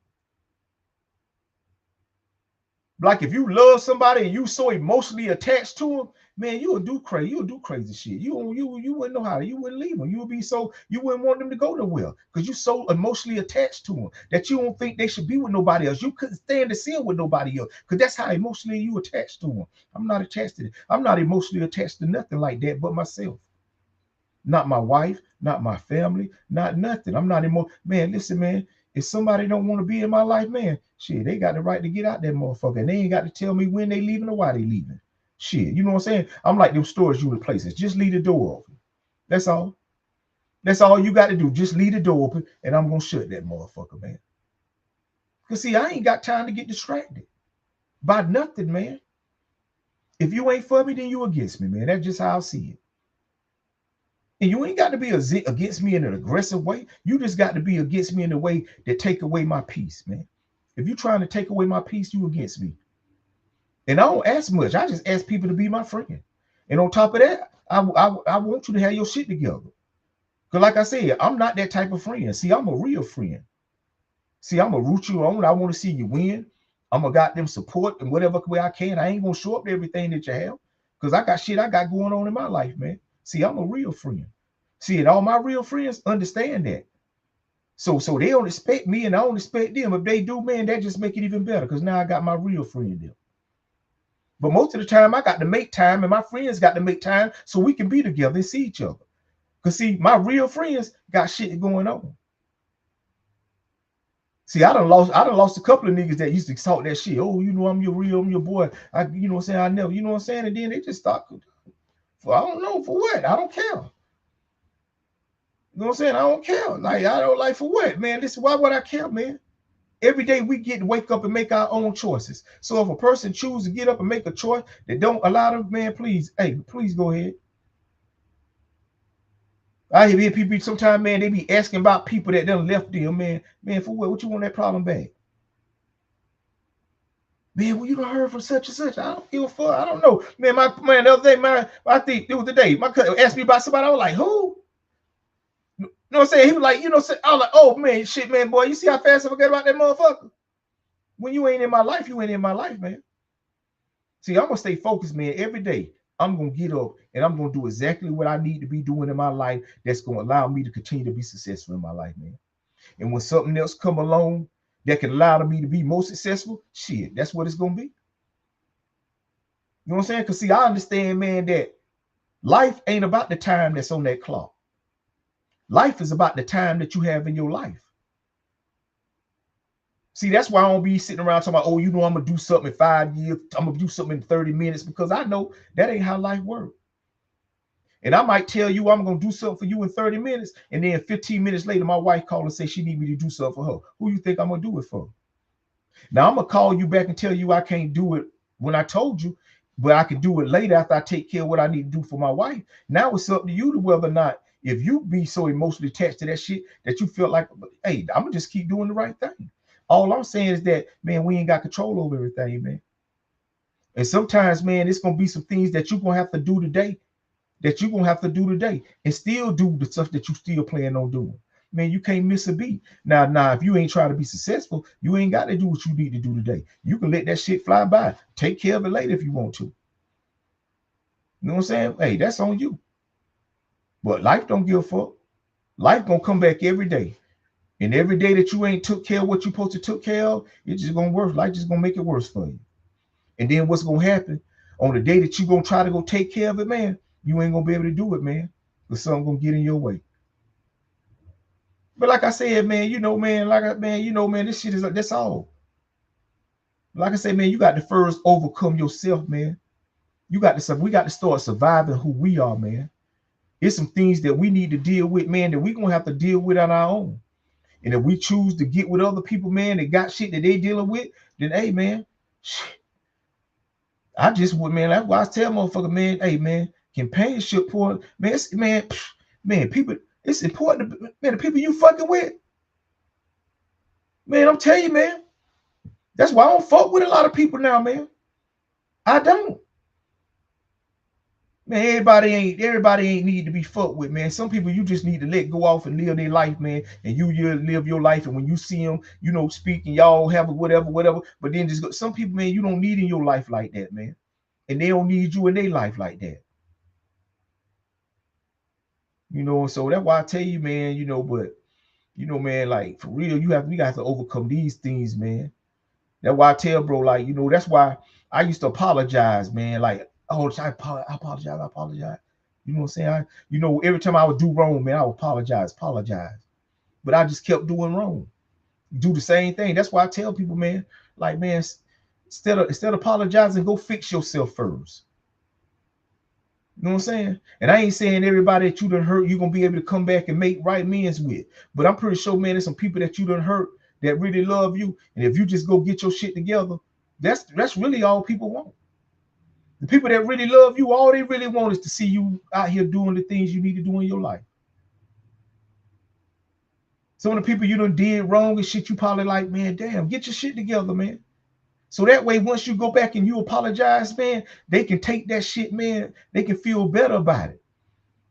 Speaker 3: Like if you love somebody and you so emotionally attached to them, man, you'll do crazy shit. You wouldn't know how to, you wouldn't leave them. You wouldn't want them to go nowhere because you're so emotionally attached to them that you don't think they should be with nobody else. You couldn't stand to see them with nobody else because that's how emotionally you attached to them. I'm not attached to it. I'm not emotionally attached to nothing like that but myself. Not my wife, not my family, not nothing. I'm not man, listen, man. If somebody don't want to be in my life, man, shit, they got the right to get out that motherfucker. And they ain't got to tell me when they leaving or why they leaving. Shit, you know what I'm saying? I'm like them storage unit places. Just leave the door open. That's all. That's all you got to do. Just leave the door open and I'm going to shut that motherfucker, man. Because see, I ain't got time to get distracted by nothing, man. If you ain't for me, then you against me, man. That's just how I see it. And you ain't got to be against me in an aggressive way. You just got to be against me in a way that take away my peace, man. If you're trying to take away my peace, you against me. And I don't ask much. I just ask people to be my friend. And on top of that, I want you to have your shit together. Because like I said, I'm not that type of friend. See, I'm a real friend. See, I'm going to root you on. I want to see you win. I'm going to got them support in whatever way I can. I ain't going to show up to everything that you have. Because I got shit I got going on in my life, man. See, I'm a real friend. See, and all my real friends understand that. So they don't expect me and I don't expect them. If they do, man, that just make it even better because now I got my real friend there. But most of the time I got to make time and my friends got to make time so we can be together and see each other. Because see, my real friends got shit going on. See, I done lost a couple of niggas that used to talk that shit. Oh, you know, I'm your boy. You know what I'm saying? I never, you know what I'm saying? And then they just start, I don't know for what. I don't care. You know what I'm saying? I don't care. Like, I don't like for what, man? Listen, why would I care, man? Every day we get to wake up and make our own choices. So if a person chooses to get up and make a choice that don't allow them, man, please go ahead. I hear people sometimes, man, they be asking about people that done left them, man. Man, for what? What you want that problem back? Man, well, you done heard from such and such. I don't give a fuck. I don't know. Man, the other day, I think it was the day my cousin asked me about somebody. I was like, who? You know what I'm saying? He was like, you know, I was like, oh man, shit, man, boy, you see how fast I forget about that motherfucker? When you ain't in my life, you ain't in my life, man. See, I'm gonna stay focused, man. Every day, I'm gonna get up and I'm gonna do exactly what I need to be doing in my life that's gonna allow me to continue to be successful in my life, man. And when something else come along that can allow me to be more successful, shit, that's what it's gonna be. You know what I'm saying? Because see, I understand, man, that life ain't about the time that's on that clock. Life is about the time that you have in your life. See, that's why I don't be sitting around talking about, oh, you know, I'm going to do something in 5 years. I'm going to do something in 30 minutes because I know that ain't how life works. And I might tell you I'm going to do something for you in 30 minutes. And then 15 minutes later, my wife called and say she need me to do something for her. Who you think I'm going to do it for? Now, I'm going to call you back and tell you I can't do it when I told you, but I can do it later after I take care of what I need to do for my wife. Now it's up to you to whether or not, if you be so emotionally attached to that shit that you feel like, hey, I'm going to just keep doing the right thing. All I'm saying is that, man, we ain't got control over everything, man. And sometimes, man, it's going to be some things that you're going to have to do today and still do the stuff that you still plan on doing. Man, you can't miss a beat. Now, if you ain't trying to be successful, you ain't got to do what you need to do today. You can let that shit fly by. Take care of it later if you want to. You know what I'm saying? Hey, that's on you. But life don't give a fuck. Life gonna come back every day. And every day that you ain't took care of what you supposed to took care of, it's just gonna worse. Life just gonna make it worse for you. And then what's gonna happen on the day that you gonna try to go take care of it, man, you ain't gonna be able to do it, man. Because something gonna get in your way. But like I said, man, this shit is that's all. Like I said, man, you got to first overcome yourself, man. We got to start surviving who we are, man. It's some things that we need to deal with, man, that we gonna have to deal with on our own. And if we choose to get with other people, man, that got shit that they dealing with, then hey, man, shit. I just would, man. That's why I tell motherfucker, man, hey, man, companionship for man, people. It's important to, man, the people you fucking with. Man, I'm telling you, man. That's why I don't fuck with a lot of people now, man. I don't. Man, everybody ain't need to be fucked with, man. Some people you just need to let go off and live their life, man. And you live your life. And when you see them, speak and y'all have whatever. But then just go. Some people, man, you don't need in your life like that, man. And they don't need you in their life like that. So that's why I tell you, man, but man, like for real, we got to overcome these things, man. That's why I tell bro, like, that's why I used to apologize, man. Like, oh, I apologize. You know what I'm saying? Every time I would do wrong, man, I would apologize. But I just kept doing wrong. Do the same thing. That's why I tell people, man, like, man, instead of apologizing, go fix yourself first. You know what I'm saying? And I ain't saying everybody that you done hurt, you're going to be able to come back and make right amends with. But I'm pretty sure, man, there's some people that you done hurt that really love you. And if you just go get your shit together, that's really all people want. The people that really love you, all they really want is to see you out here doing the things you need to do in your life. Some of the people you done did wrong and shit, you probably like, man, damn, get your shit together, man. So that way, once you go back and you apologize, man, they can take that shit, man. They can feel better about it.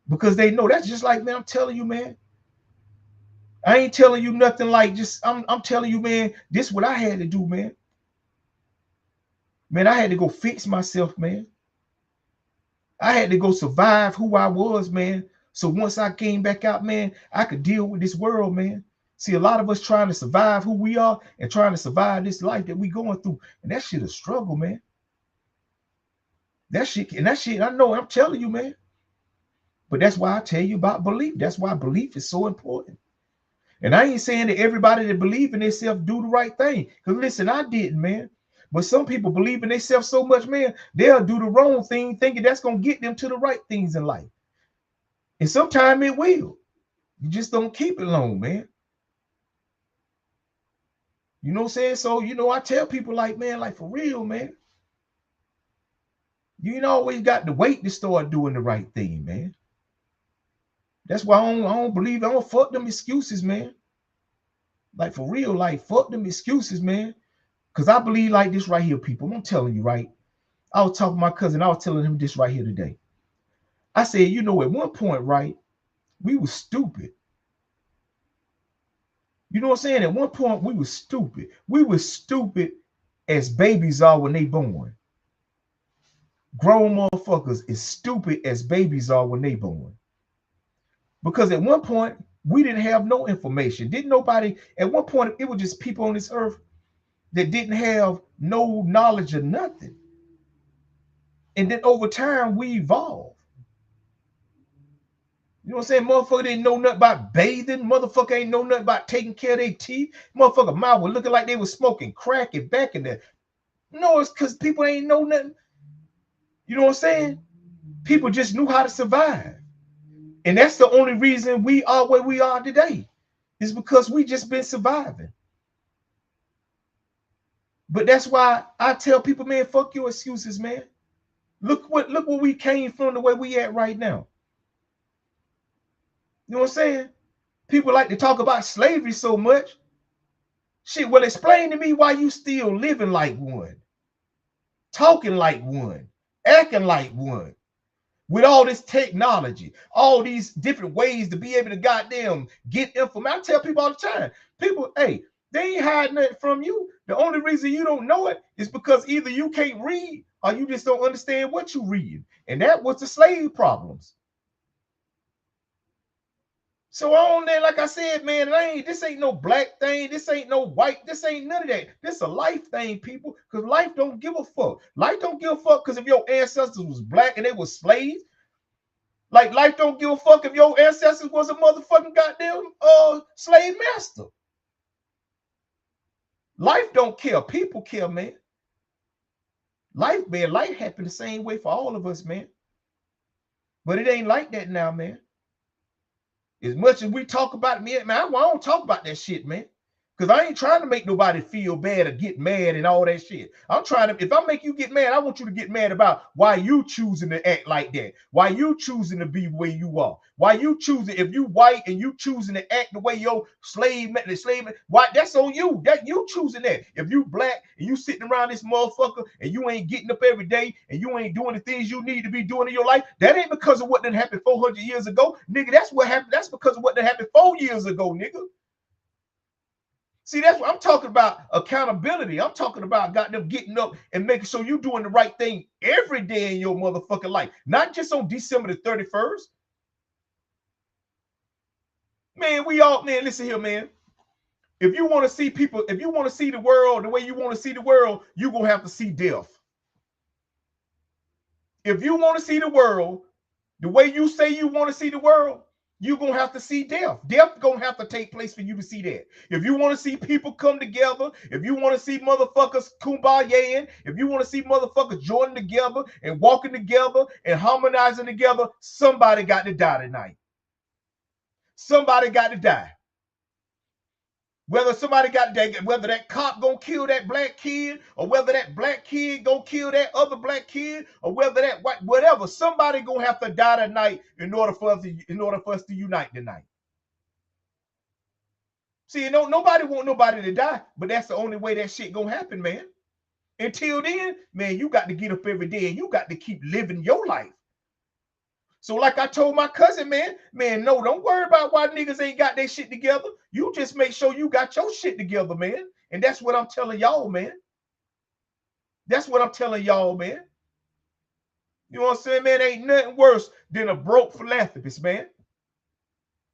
Speaker 3: Because they know that's just like, man, I'm telling you, man. I ain't telling you nothing like just, I'm telling you, man, this is what I had to do, man. Man, I had to go fix myself, man. I had to go survive who I was, man. So once I came back out, man, I could deal with this world, man. See, a lot of us trying to survive who we are and trying to survive this life that we going through. And that shit is a struggle, man. That shit, I know, I'm telling you, man. But that's why I tell you about belief. That's why belief is so important. And I ain't saying that everybody that believe in themselves do the right thing. Because listen, I didn't, man. But some people believe in themselves so much, man, they'll do the wrong thing thinking that's going to get them to the right things in life. And sometimes it will. You just don't keep it long, man. You know what I'm saying? So, I tell people like, man, like for real, man. You ain't always got to wait to start doing the right thing, man. That's why I don't fuck them excuses, man. Like for real, like fuck them excuses, man. Because I believe like this right here, people. I'm telling you, right? I was talking to my cousin. I was telling him this right here today. I said, at one point, right, we were stupid. You know what I'm saying? At one point, we were stupid. We were stupid as babies are when they born. Grown motherfuckers is stupid as babies are when they born. Because at one point, we didn't have no information. At one point, it was just people on this earth that didn't have no knowledge of nothing. And then over time, we evolved. You know what I'm saying? Motherfucker didn't know nothing about bathing. Motherfucker ain't know nothing about taking care of their teeth. Motherfucker mouth was looking like they was smoking crack and back in there. No, it's because people ain't know nothing. You know what I'm saying? People just knew how to survive. And that's the only reason we are where we are today, is because we just been surviving. But that's why I tell people, man, fuck your excuses, man. Look what we came from, the way we at right now. You know what I'm saying? People like to talk about slavery so much. Shit, well, explain to me why you still living like one, talking like one, acting like one, with all this technology, all these different ways to be able to goddamn get information. I tell people all the time, people, hey, they ain't hiding nothing from you. The only reason you don't know it is because either you can't read or you just don't understand what you read. And that was the slave problems. So on there, like I said, man, this ain't no black thing. This ain't no white. This ain't none of that. This a life thing, people, because life don't give a fuck. Life don't give a fuck because if your ancestors was black and they were slaves, like life don't give a fuck if your ancestors was a motherfucking goddamn slave master. Life don't care. People care, man. Life, man, life happened the same way for all of us, man. But it ain't like that now, man. As much as we talk about it, man, I don't talk about that shit, man. Because I ain't trying to make nobody feel bad or get mad and all that shit. I'm trying to, if I make you get mad, I want you to get mad about why you choosing to act like that. Why you choosing to be where you are. Why you choosing, if you white and you choosing to act the way your slave, why, that's on you. That you choosing that. If you black and you sitting around this motherfucker and you ain't getting up every day and you ain't doing the things you need to be doing in your life, that ain't because of what done happened 400 years ago. Nigga, that's what happened. That's because of what done happened 4 years ago, nigga. See, that's what I'm talking about, accountability. I'm talking about them getting up and making sure you're doing the right thing every day in your motherfucking life, not just on December the 31st. Man, listen here, man. If you want to see people, if you want to see the world the way you want to see the world, you're going to have to see death. If you want to see the world the way you say you want to see the world, you're going to have to see death. Death going to have to take place for you to see that. If you want to see people come together, if you want to see motherfuckers kumbayaing, if you want to see motherfuckers joining together and walking together and harmonizing together, somebody got to die tonight. Somebody got to die. Whether somebody whether that cop gonna kill that black kid, or whether that black kid gonna kill that other black kid, or whether that white, whatever, somebody gonna have to die tonight in order for us to unite tonight. See, nobody want nobody to die, but that's the only way that shit gonna happen, man. Until then, man, you got to get up every day and you got to keep living your life. So like I told my cousin, man, no, don't worry about why niggas ain't got their shit together. You just make sure you got your shit together, man. And that's what I'm telling y'all, man. That's what I'm telling y'all, man. You know what I'm saying, man? Ain't nothing worse than a broke philanthropist, man.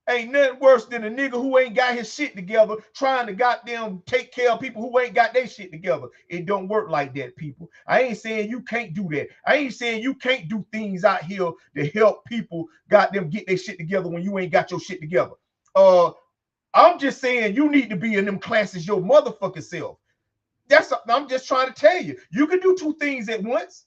Speaker 3: Ain't nothing worse than a nigga who ain't got his shit together trying to goddamn take care of people who ain't got their shit together. It don't work like that, people. I ain't saying you can't do that. I ain't saying you can't do things out here to help people goddamn get their shit together when you ain't got your shit together. I'm just saying you need to be in them classes your motherfucking self. I'm just trying to tell you. You can do two things at once.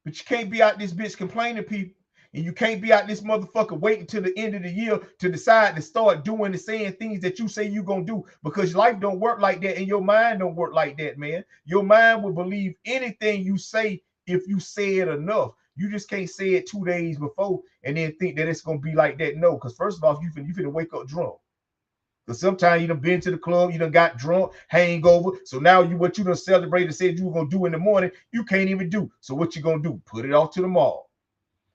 Speaker 3: But you can't be out this bitch complaining, people. And you can't be out this motherfucker waiting till the end of the year to decide to start doing and saying things that you say you're going to do, because life don't work like that and your mind don't work like that, man. Your mind will believe anything you say if you say it enough. You just can't say it 2 days before and then think that it's going to be like that. No, because first of all, you finna wake up drunk. Because sometimes you done been to the club, you done got drunk, hangover. So now what you done celebrated, said you were going to do in the morning, you can't even do. So what you going to do? Put it off to tomorrow.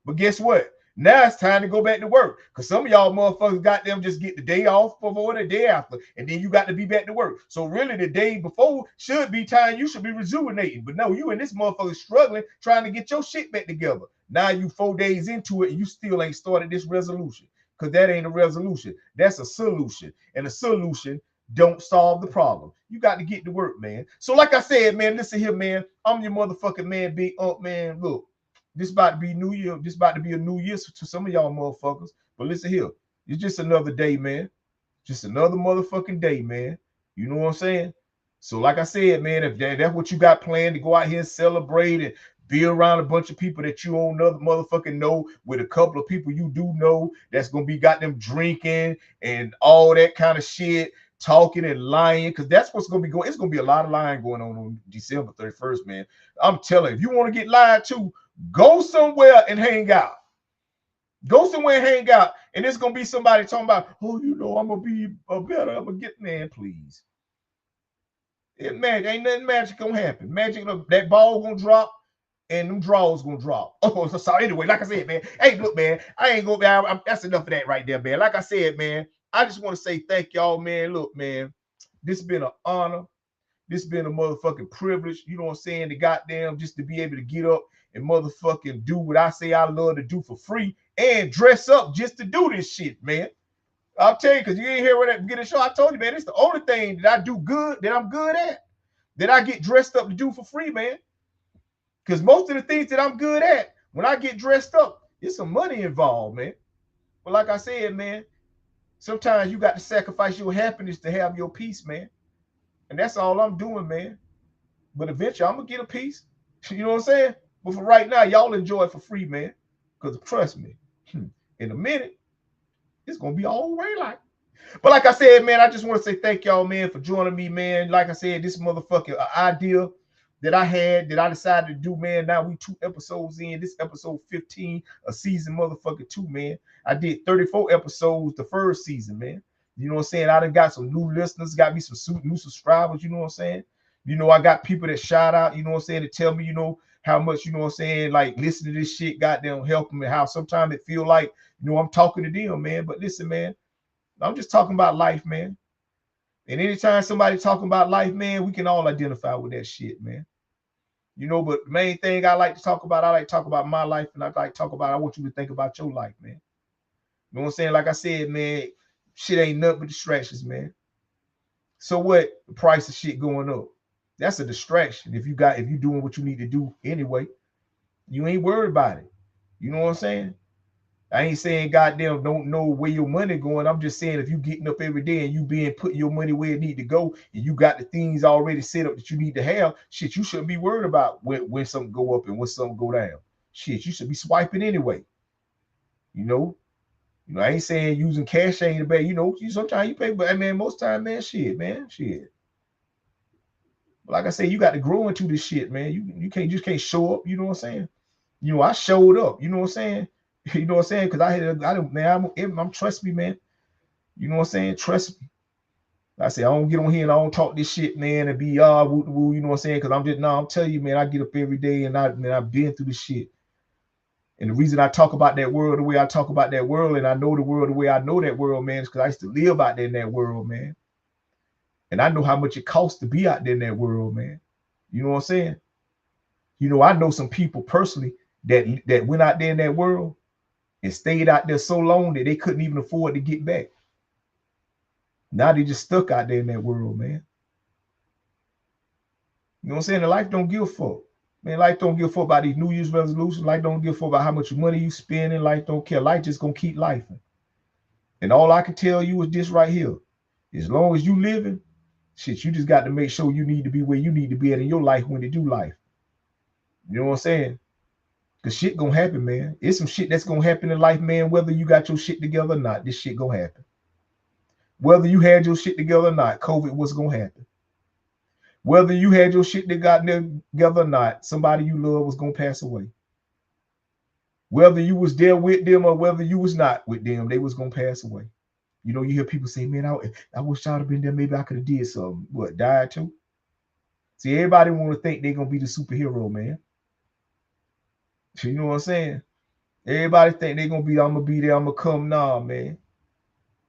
Speaker 3: But guess what? Now it's time to go back to work. Because some of y'all motherfuckers got them just get the day off before the day after. And then you got to be back to work. So really the day before should be time you should be rejuvenating. But no, you and this motherfucker struggling trying to get your shit back together. Now you 4 days into it and you still ain't started this resolution. Because that ain't a resolution. That's a solution. And a solution don't solve the problem. You got to get to work, man. So like I said, man, listen here, man. I'm your motherfucking man, Big Unc, man. Look. This about to be New Year. This about to be a new year to some of y'all motherfuckers. But listen here. It's just another day, man. Just another motherfucking day, man. You know what I'm saying? So like I said, man, if that's what you got planned to go out here and celebrate and be around a bunch of people that you don't other motherfucking know, with a couple of people you do know that's gonna be got them drinking and all that kind of shit, talking and lying, because that's what's gonna be going. It's gonna be a lot of lying going on December 31st, man. I'm telling you, if you want to get lied to, go somewhere and hang out. Go somewhere and hang out, and it's gonna be somebody talking about, oh, you know, I'm gonna be better. I'm gonna get, man, please. Man, ain't nothing magic gonna happen. Magic, that ball gonna drop, and them draws gonna drop. Oh, so anyway, like I said, man. Hey, look, man, I ain't gonna. That's enough of that right there, man. Like I said, man, I just want to say thank y'all, man. Look, man, this has been an honor. This has been a motherfucking privilege. You know what I'm saying? The goddamn just to be able to get up and motherfucking do what I say I love to do for free and dress up just to do this shit, man. I'll tell you, because you ain't hear that get a show. I told you, man, it's the only thing that I do good, that I'm good at, that I get dressed up to do for free, man. Because most of the things that I'm good at, when I get dressed up, it's some money involved, man. But like I said, man, sometimes you got to sacrifice your happiness to have your peace, man. And that's all I'm doing, man. But eventually, I'm going to get a piece. You know what I'm saying? But for right now, y'all enjoy it for free, man. Because trust me, in a minute, it's going to be all right like. But like I said, man, I just want to say thank y'all, man, for joining me, man. Like I said, this motherfucking idea that I had, that I decided to do, man. Now we 2 episodes in. This episode 15, a season motherfucking 2, man. I did 34 episodes the first season, man. You know what I'm saying? I done got some new listeners, got me some new subscribers, you know what I'm saying? You know, I got people that shout out, you know what I'm saying, to tell me, you know, how much, you know what I'm saying, like, listen to this shit, goddamn help them, and how sometimes it feel like, you know, I'm talking to them, man. But listen, man, I'm just talking about life, man. And anytime somebody talking about life, man, we can all identify with that shit, man. You know, but the main thing I like to talk about, I like to talk about my life, and I like to talk about, I want you to think about your life, man. You know what I'm saying? Like I said, man, shit ain't nothing but distractions, man. So what? The price of shit going up. That's a distraction. If you doing what you need to do anyway, you ain't worried about it. You know what I'm saying? I ain't saying goddamn don't know where your money going. I'm just saying if you getting up every day and you putting your money where it need to go, and you got the things already set up that you need to have, shit, you shouldn't be worried about when something go up and when something go down. Shit, you should be swiping anyway. You know, I ain't saying using cash ain't the bad. You know, sometimes you pay, but I mean, most time, man, shit. But like I say, you got to grow into this shit, man. You can't show up. You know what I'm saying? You know, I showed up. You know what I'm saying? You know what I'm saying? Because I'm trust me, man. You know what I'm saying? Trust me. I say I don't get on here and I don't talk this shit, man, and be woo woo. You know what I'm saying? Because I'm telling you, man, I get up every day and I've been through this shit. And the reason I talk about that world the way I talk about that world, and I know the world the way I know that world, man, is because I used to live out there in that world, man. And I know how much it costs to be out there in that world, man. You know what I'm saying? You know, I know some people personally that went out there in that world and stayed out there so long that they couldn't even afford to get back. Now they just stuck out there in that world, man. You know what I'm saying? And life don't give a fuck. Man, life don't give a fuck about these New Year's resolutions. Life don't give a fuck about how much money you spending. Life don't care. Life just gonna keep life. And all I can tell you is this right here. As long as you living, shit, you just got to make sure you need to be where you need to be at in your life when you do life. You know what I'm saying? Because shit gonna happen, man. It's some shit that's gonna happen in life, man, whether you got your shit together or not. This shit gonna happen. Whether you had your shit together or not, COVID was gonna happen. Whether you had your shit that got together or not, somebody you love was gonna pass away. Whether you was there with them or whether you was not with them, they was gonna pass away. You know, you hear people say, man, I wish I'd have been there. Maybe I could have did something. What, died too? See, everybody want to think they're gonna be the superhero, man. You know what I'm saying? Everybody think they're gonna be, I'm gonna be there, I'm gonna come. Nah, man.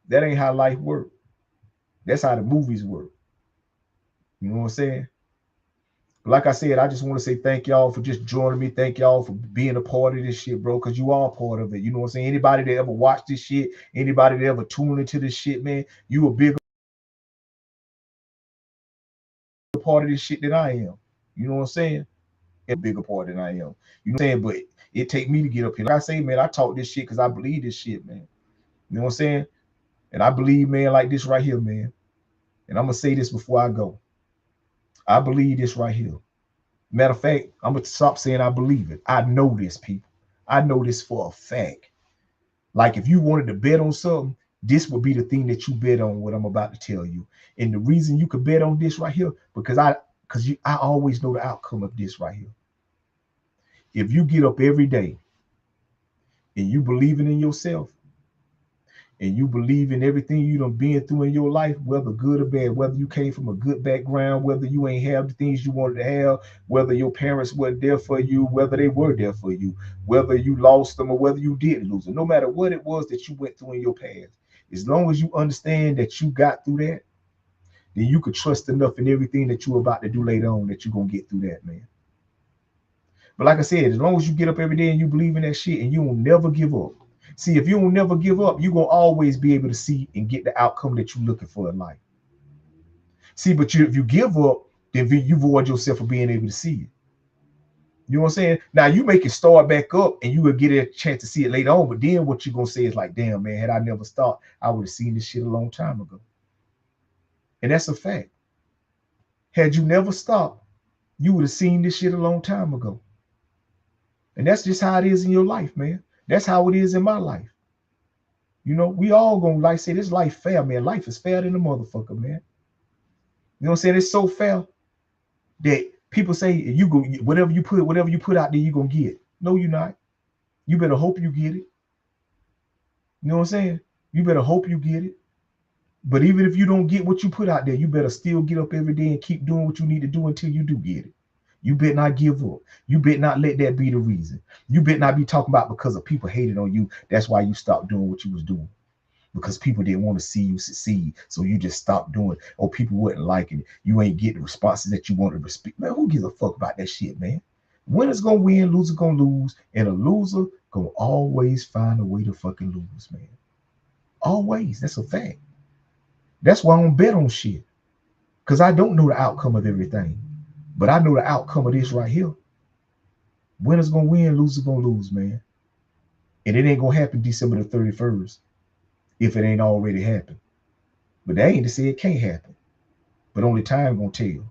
Speaker 3: That ain't how life works. That's how the movies work. You know what I'm saying? But like I said, I just want to say thank y'all for just joining me. Thank y'all for being a part of this shit, bro, because you are part of it. You know what I'm saying? Anybody that ever watched this shit, anybody that ever tuned into this shit, man, you a bigger part of this shit than I am. You know what I'm saying? A bigger part than I am. You know what I'm saying? But it take me to get up here. Like I say, man, I talk this shit because I believe this shit, man. You know what I'm saying? And I believe, man, like this right here, man. And I'm gonna say this before I go. I believe this right here. Matter of fact, I'm gonna stop saying I believe it. I know this, people. I know this for a fact. Like if you wanted to bet on something, this would be the thing that you bet on. What I'm about to tell you, and the reason you could bet on this right here, because I always know the outcome of this right here. If you get up every day and you believing in yourself, and you believe in everything you done been through in your life, whether good or bad, whether you came from a good background, whether you ain't have the things you wanted to have, whether your parents weren't there for you, whether they were there for you, whether you lost them or whether you didn't lose them, no matter what it was that you went through in your past, as long as you understand that you got through that, then you could trust enough in everything that you're about to do later on that you're going to get through that, man. But like I said, as long as you get up every day and you believe in that shit and you will never give up. See, if you will never give up, you're going to always be able to see and get the outcome that you're looking for in life. See, but if you give up, then you void yourself from being able to see it. You know what I'm saying? Now, you make it start back up and you will get a chance to see it later on. But then what you're going to say is like, damn, man, had I never stopped, I would have seen this shit a long time ago. And that's a fact. Had you never stopped, you would have seen this shit a long time ago. And that's just how it is in your life, man. That's how it is in my life. You know, we all gonna like say this life fair, man. Life is fair than a motherfucker, man. You know what I'm saying? It's so fair that people say you go whatever you put out there, you gonna get. No, you're not. You better hope you get it. You know what I'm saying? You better hope you get it. But even if you don't get what you put out there, you better still get up every day and keep doing what you need to do until you do get it. You better not give up. You better not let that be the reason. You better not be talking about because of people hated on you. That's why you stopped doing what you was doing. Because people didn't want to see you succeed. So you just stopped doing it. Or people wasn't liking it. You ain't getting the responses that you wanted to speak. Man, who gives a fuck about that shit, man? Winner's gonna win, loser gonna lose. And a loser gonna always find a way to fucking lose, man. Always. That's a fact. That's why I don't bet on shit. Because I don't know the outcome of everything. But I know the outcome of this right here. Winner's gonna win, loser's gonna lose, man. And it ain't gonna happen December the 31st if it ain't already happened. But that ain't to say it can't happen. But only time gonna tell.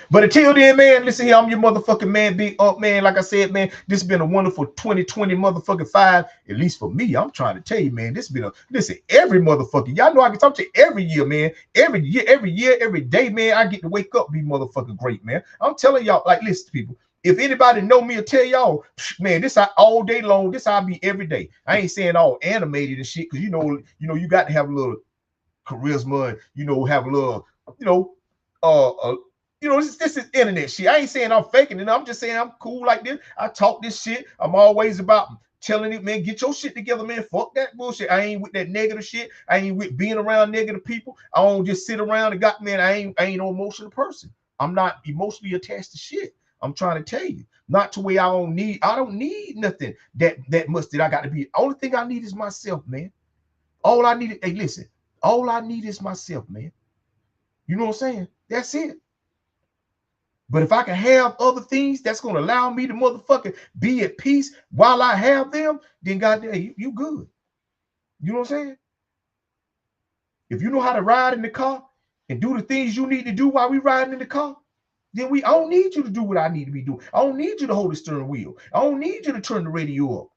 Speaker 3: But until then, man, listen here, I'm your motherfucking man, Big Unc, man. Like I said, man, this has been a wonderful 2020 motherfucking 5. At least for me, I'm trying to tell you, man, this has been listen, every motherfucker. Y'all know I can talk to you every year, man. Every year, every day, man, I get to wake up, be motherfucking great, man. I'm telling y'all, like, listen, people. If anybody know me or tell y'all, man, this all day long, this I be every day. I ain't saying all animated and shit, because you know, you got to have a little charisma and, you know, have a little, this is internet shit. I ain't saying I'm faking it. I'm just saying I'm cool like this. I talk this shit. I'm always about telling it, man, get your shit together, man. Fuck that bullshit. I ain't with that negative shit. I ain't with being around negative people. I don't just sit around and man, I ain't no emotional person. I'm not emotionally attached to shit. I'm trying to tell you. Not to where I don't need nothing that much that I got to be. Only thing I need is myself, man. All I need, hey, listen, all I need is myself, man. You know what I'm saying? That's it. But if I can have other things that's going to allow me to motherfucking be at peace while I have them, then goddamn, you good. You know what I'm saying? If you know how to ride in the car and do the things you need to do while we riding in the car, then I don't need you to do what I need to be doing. I don't need you to hold the steering wheel. I don't need you to turn the radio up.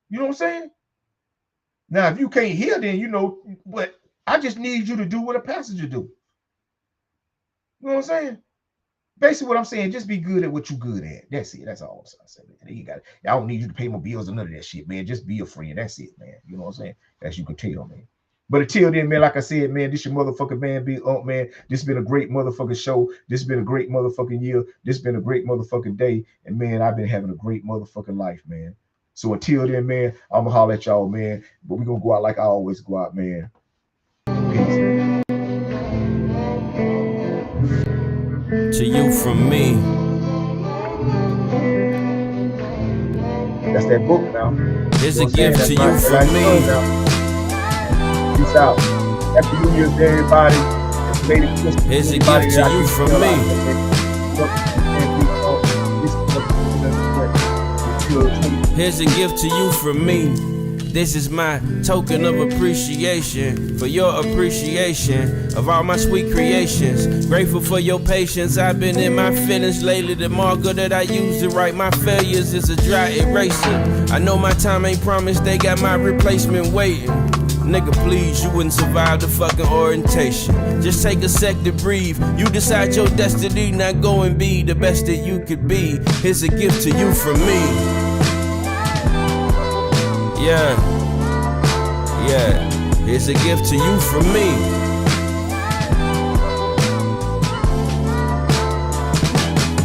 Speaker 3: You know what I'm saying? Now, if you can't hear, then you know, but I just need you to do what a passenger do. You know what I'm saying? Basically, what I'm saying, just be good at what you're good at. That's it. That's all I'm saying. You got it. I don't need you to pay my bills or none of that shit, man. Just be a friend. That's it, man. You know what I'm saying? As you can tell, man. But until then, man, like I said, man, this your motherfucking man, Big Unc, man. This has been a great motherfucking show. This has been a great motherfucking year. This has been a great motherfucking day. And, man, I've been having a great motherfucking life, man. So until then, man, I'm going to holler at y'all, man. But we're going to go out like I always go out, man. Peace.
Speaker 2: To you from me.
Speaker 3: That's that book now.
Speaker 2: Here's a gift to you from me.
Speaker 3: Peace out. Happy New Year's to everybody.
Speaker 2: Here's a gift to you from me. Here's a gift to you from me. This is my token of appreciation for your appreciation of all my sweet creations. Grateful for your patience. I've been in my feelings lately. The marker that I use to write my failures is a dry eraser. I know my time ain't promised. They got my replacement waiting. Nigga, please, you wouldn't survive the fucking orientation. Just take a sec to breathe. You decide your destiny, not go and be the best that you could be. Here's a gift to you from me. Yeah, here's a gift to you from me.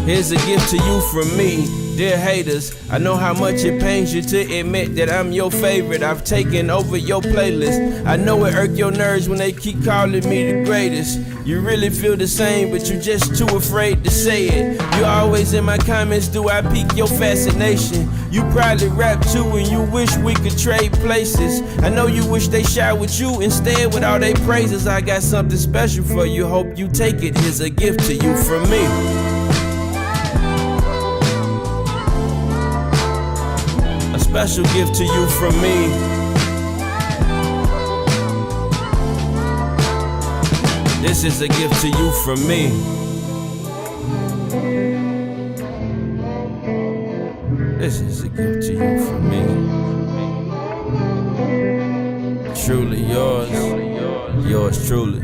Speaker 2: Here's a gift to you from me. Dear haters, I know how much it pains you to admit that I'm your favorite. I've taken over your playlist. I know it irk your nerves when they keep calling me the greatest. You really feel the same, but you're just too afraid to say it. You always in my comments, do I pique your fascination? You probably rap too and you wish we could trade places. I know you wish they shot with you instead with all they praises. I got something special for you, hope you take it. Here's a gift to you from me. A special gift to you from me. This is a gift to you from me. This is a gift to you from me. Truly yours, yours truly.